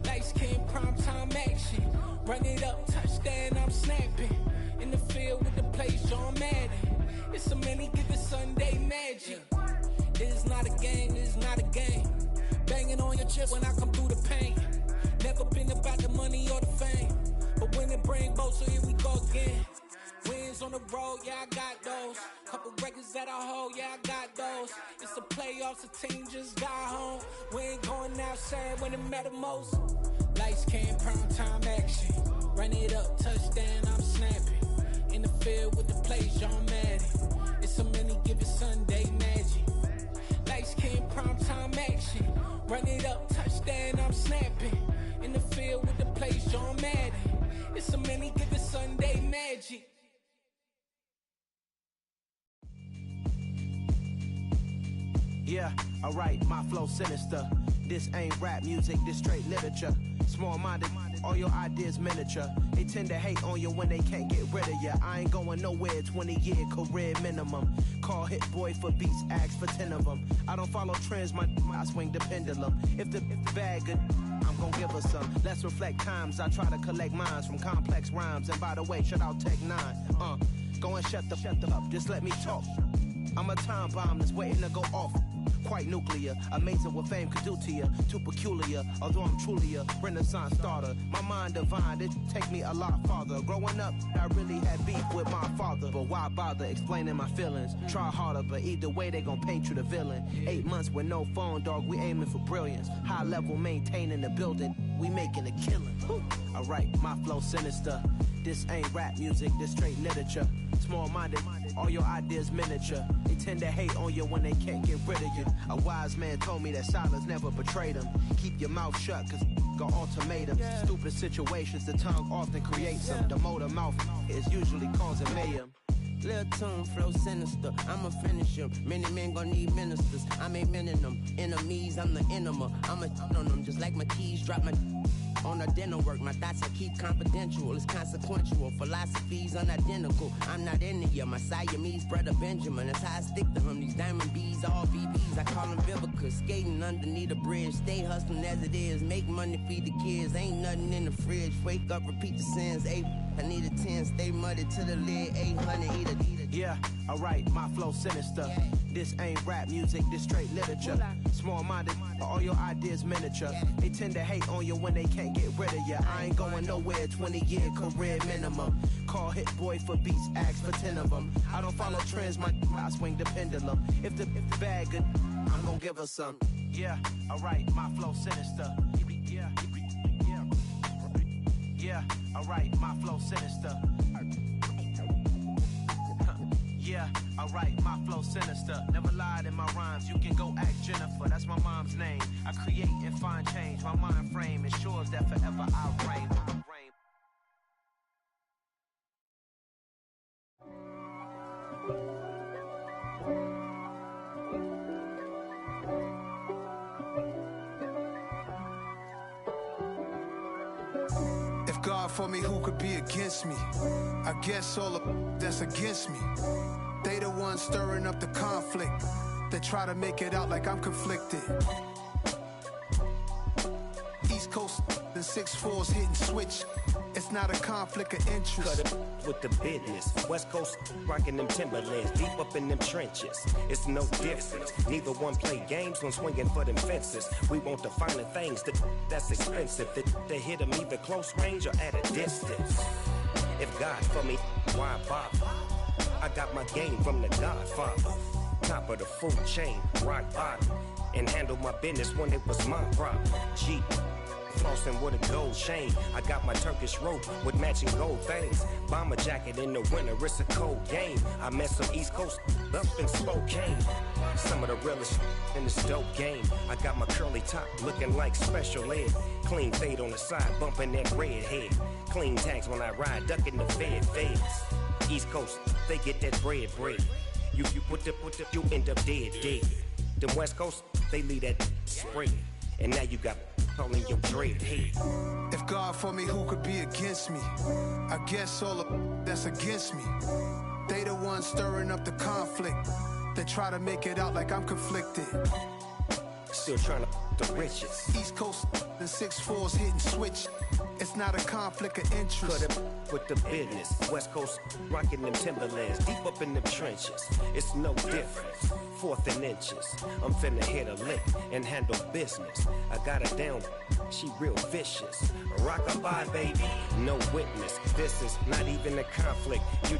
Speaker 19: Lights came, prime time action. Run it up, touchdown, I'm snapping. In the field with the plays, John Madden. It's a many given Sunday magic. It is not a game, it is not a game. Banging on your chest when I come through the pain. Never been about the money or the fame. But when it bring both, so here we go again. Wins Shows on the road, yeah, I got those. Couple records that I hold, yeah, I got those. It's the playoffs, the team just got home. We ain't going outside when it matter most. Lights, cam, prime time action. Run it up, touchdown, I'm snapping. In the field with the plays, John Madden. It's so many given Sunday magic. Lights, cam, prime time action. Run it up, touchdown, I'm snapping. In the field with the plays, John Madden. It's so many given Sunday magic.
Speaker 11: Yeah, alright, my flow sinister. This ain't rap music, this straight literature. Small-minded, all your ideas miniature. They tend to hate on you when they can't get rid of you. I ain't going nowhere, 20-year career minimum. Call Hit Boy for beats, ask for 10 of them. I don't follow trends, I swing the pendulum. If the bag good, I'm gon' give her some. Let's reflect times, I try to collect minds from complex rhymes. And by the way, shout out Tech 9. Go and shut the up, just let me talk. I'm a time bomb that's waiting to go off. Quite nuclear, amazing what fame could do to you. Too peculiar, although I'm truly a renaissance starter. My mind divine, it take me a lot farther. Growing up, I really had beef with my father. But why bother explaining my feelings? Try harder, but either way they gon' paint you the villain. 8 months with no phone, dog, we aiming for brilliance. High level maintaining the building, we making a killing. Alright, my flow sinister. This ain't rap music, this straight literature. Small-minded, all your ideas miniature. They tend to hate on you when they can't get rid of you. A wise man told me that silence never betrayed him. Keep your mouth shut, cause got ultimatums. Stupid situations, the tongue often creates them. The motor mouth is usually causing mayhem.
Speaker 20: Lil' tune, flow sinister, I'ma finish him. Many men gon' need ministers, I'm a men in them. Enemies, I'm the enema, I'm a on them. Just like my keys, drop my on the dinner work. My thoughts I keep confidential, it's consequential. Philosophies unidentical, I'm not into you. My Siamese brother Benjamin, that's how I stick to him. These diamond bees, all BBs, I call them Vivica. Skating underneath a bridge, stay hustling as it is. Make money, feed the kids, ain't nothing in the fridge. Wake up, repeat the sins, I need a 10, stay muddy to the lid, 800, eat it.
Speaker 11: Yeah, alright, my flow sinister. This ain't rap music, this straight literature. Small-minded, all your ideas miniature. They tend to hate on you when they can't get rid of you. I ain't going nowhere, 20-year career minimum. Call Hit Boy for beats, ask for 10 of them. I don't follow trends, I swing the pendulum. If the bag good, I'm gon' give her some. Yeah, alright, my flow sinister. Yeah, alright, my flow sinister. Yeah, alright, my flow sinister. Never lied in my rhymes, you can go ask Jennifer. That's my mom's name. I create and find change. My mind frame ensures that forever I'll reign.
Speaker 15: If God for me, who could be against me? I guess all of that's against me. They the ones stirring up the conflict. They try to make it out like I'm conflicted. East Coast, the 6'4's hitting switch. It's not a conflict of interest.
Speaker 21: Cut it with the business. West Coast rocking them Timberlands, deep up in them trenches. It's no difference. Neither one play games when swinging for them fences. We want the finer things that's expensive. They hit them either close range or at a distance. If God for me, why bother? I got my game from the Godfather. Top of the food chain, rock bottom. And handle my business when it was my problem. Jeep. Flossing with a gold chain. I got my Turkish rope with matching gold things. Bomber jacket in the winter, it's a cold game. I met some East Coast up in Spokane. Some of the realest in this dope game. I got my curly top looking like special ed. Clean fade on the side, bumping that red head. Clean tags when I ride, ducking the feds. East Coast, they get that bread. You you end up dead. Them West Coast, they leave that spread. And now you got all in your dread head.
Speaker 15: If God for me, who could be against me? I guess all of that's against me. They the ones stirring up the conflict. They try to make it out like I'm conflicted.
Speaker 21: Still trying to the riches.
Speaker 15: East Coast, the 6'4's hitting switch. It's not a conflict of interest.
Speaker 21: Cut it with the business. West Coast rocking them Timberlands, deep up in them trenches. It's no difference. 4th and inches. I'm finna hit a lick and handle business. I got her down, she real vicious. Rock-a-bye, baby, no witness. This is not even a conflict. You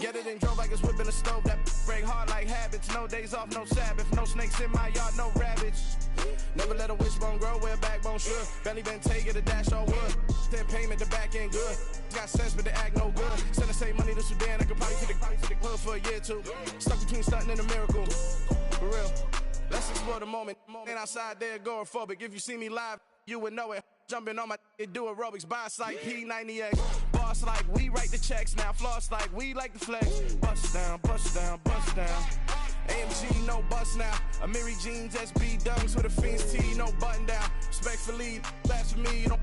Speaker 22: Get it and drove like it's whipping a stove. That break hard like habits. No days off, no Sabbath. No snakes in my yard, no rabbits. Never let a wishbone grow where a backbone should. Belly been taking a dash all wood. Then payment, the back end good. Got sense, but they act no good. Send the same money to Sudan. I could probably take the hood for a year or two. Stuck between stunting and a miracle. For real. Let's explore the moment. Ain't outside there agoraphobic. If you see me live, you would know it. Jumping on my do aerobics. Boss like P90X. Boss like we write the checks now. Floss like we like the flex. Bust down, bust down, bust down. AMG, no bust now. Amiri jeans, SB dunks with a Fiends T, no button down. Respectfully, that's for me, you don't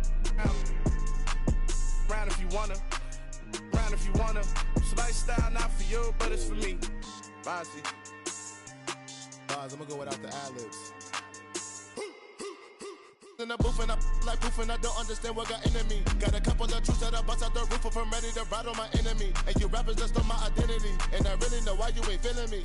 Speaker 22: round if you wanna. Round if you wanna. It's lifestyle, not for you, but it's for me. Bossy.
Speaker 23: Bars, I'm gonna go without the ad-libs. In the booth and I like proof and I don't understand what got into me. Got a couple of truths that I bust out the roof if I'm ready to ride on my enemy. And you rappers just stole my identity. And I really know why you ain't feeling me.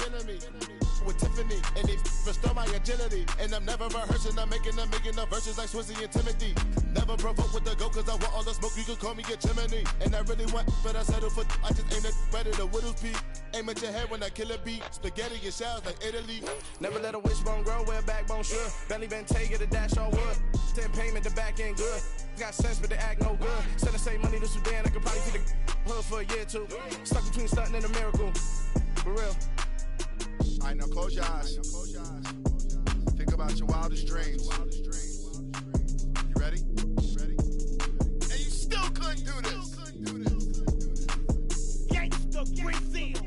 Speaker 23: With Tiffany, and they restore my agility. And I'm never rehearsing, I'm making the verses like Swizzy and Timothy. Never provoke with the go, cause I want all the smoke, you can call me a chimney. And I really want, but I settle for, I just aim at ready to Whittles Peak. Aim at your head when I kill a beat. Spaghetti and shells like Italy.
Speaker 22: Never let a wishbone grow where a backbone should. Belly been taking a dash all wood. Then payment, the back end good. Got sense, but they act no good. Send the same money to Sudan, I could probably take the hood for a year or two. Stuck between stunting and a miracle. For real.
Speaker 23: All right, now close your eyes. Think about your wildest dreams. You ready? And you still couldn't do this. Gangsta Brazil.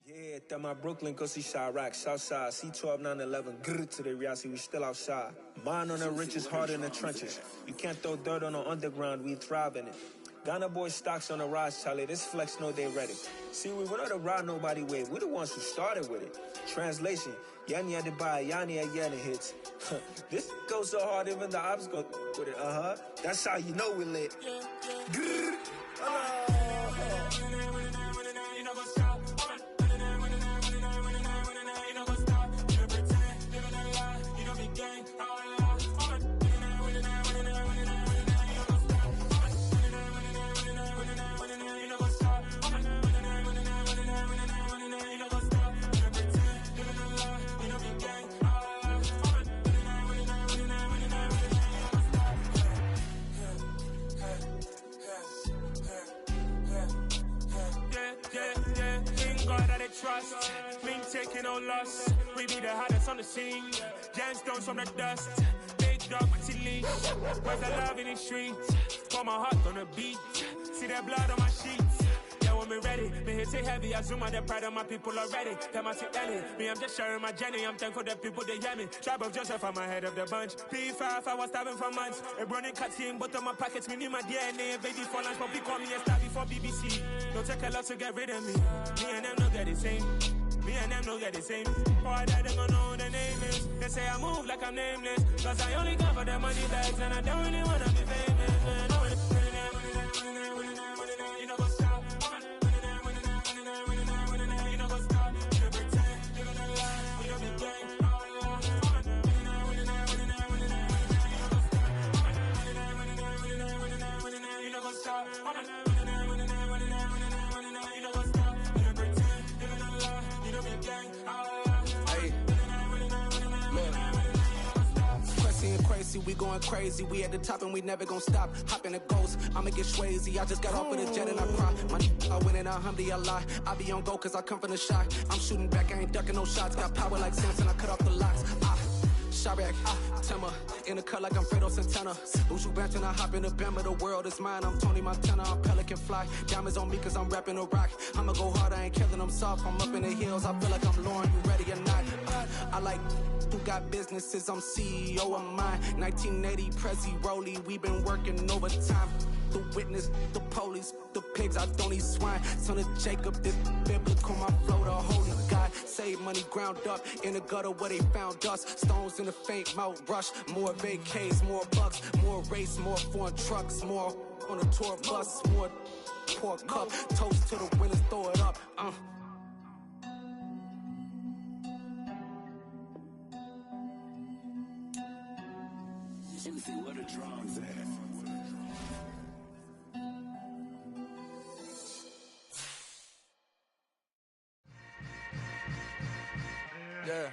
Speaker 17: Yeah, that my Brooklyn, go see Chirac, Southside, C12, 911, grrr to the reality, we still outside. Mine on the richest, hard in the trenches. You can't throw dirt on the underground, we thrive in it. Ghana boys stocks on the rise, Charlie. This flex know they ready. See, we went on to ride nobody with. We the ones who started with it. Translation: Yanni had to buy, Yanni had Yanni hits. This goes so hard, even the ops go with it. That's how you know we lit.
Speaker 1: Trust, we ain't taking no loss. We be the hottest on the scene. Gemstones from the dust. Big dog with your leash. Where's the love in the streets? Pour my heart on the beat. See that blood on my sheets. Yeah, when me ready, me hit it heavy. I zoom out the pride of my people already. Them I see Ellie. Me, I'm just sharing my journey. I'm thankful that people they hear me. Tribe of Joseph, I'm ahead of the bunch. P5, I was starving for months. A running cut team, but on my pockets, me knew my DNA. Baby for lunch, but we call me a star before BBC. Don't take a lot to get rid of me. Me and them no get the same. Me and them no get the same. Boy, that they gonna know who the name is. They say I move like I'm nameless. Cause I only come for the money bags and I don't really wanna be famous. You know what's up? You know what's up? You pretend, you gonna lie, you know the game. You know what's up?
Speaker 2: Crazy, we going crazy. We at the top and we never gonna stop. Hop in a ghost, I'ma get swayzy. I just got off of the jet and I cry. I win in a alhamdulillah. I be on go cause I come from the shot. I'm shooting back, I ain't ducking no shots. Got power like Samson, I cut off the locks. Chirac, Timmer, in the cut like I'm Fredo Santana. Buju Banton, I hop in the Bama, the world is mine. I'm Tony Montana, I'm Pelican Fly. Diamonds on me cause I'm rapping a rock. I'ma go hard, I ain't killing them soft. I'm up in the hills, I feel like I'm Lauren, you ready or not? I like who got businesses, I'm CEO of mine. 1980, Prezi Rolly, we been working overtime. The witness, the police, the pigs, I don't eat swine. Son of Jacob, this biblical, my flow, the holy God. Save money ground up in the gutter where they found us. Stones in the faint mouth rush. More vacays, more bucks, more race, more foreign trucks, more on a tour bus, more pour cup. Toast to the winners, throw it up.
Speaker 3: Let me see where the drums at.
Speaker 22: Yeah.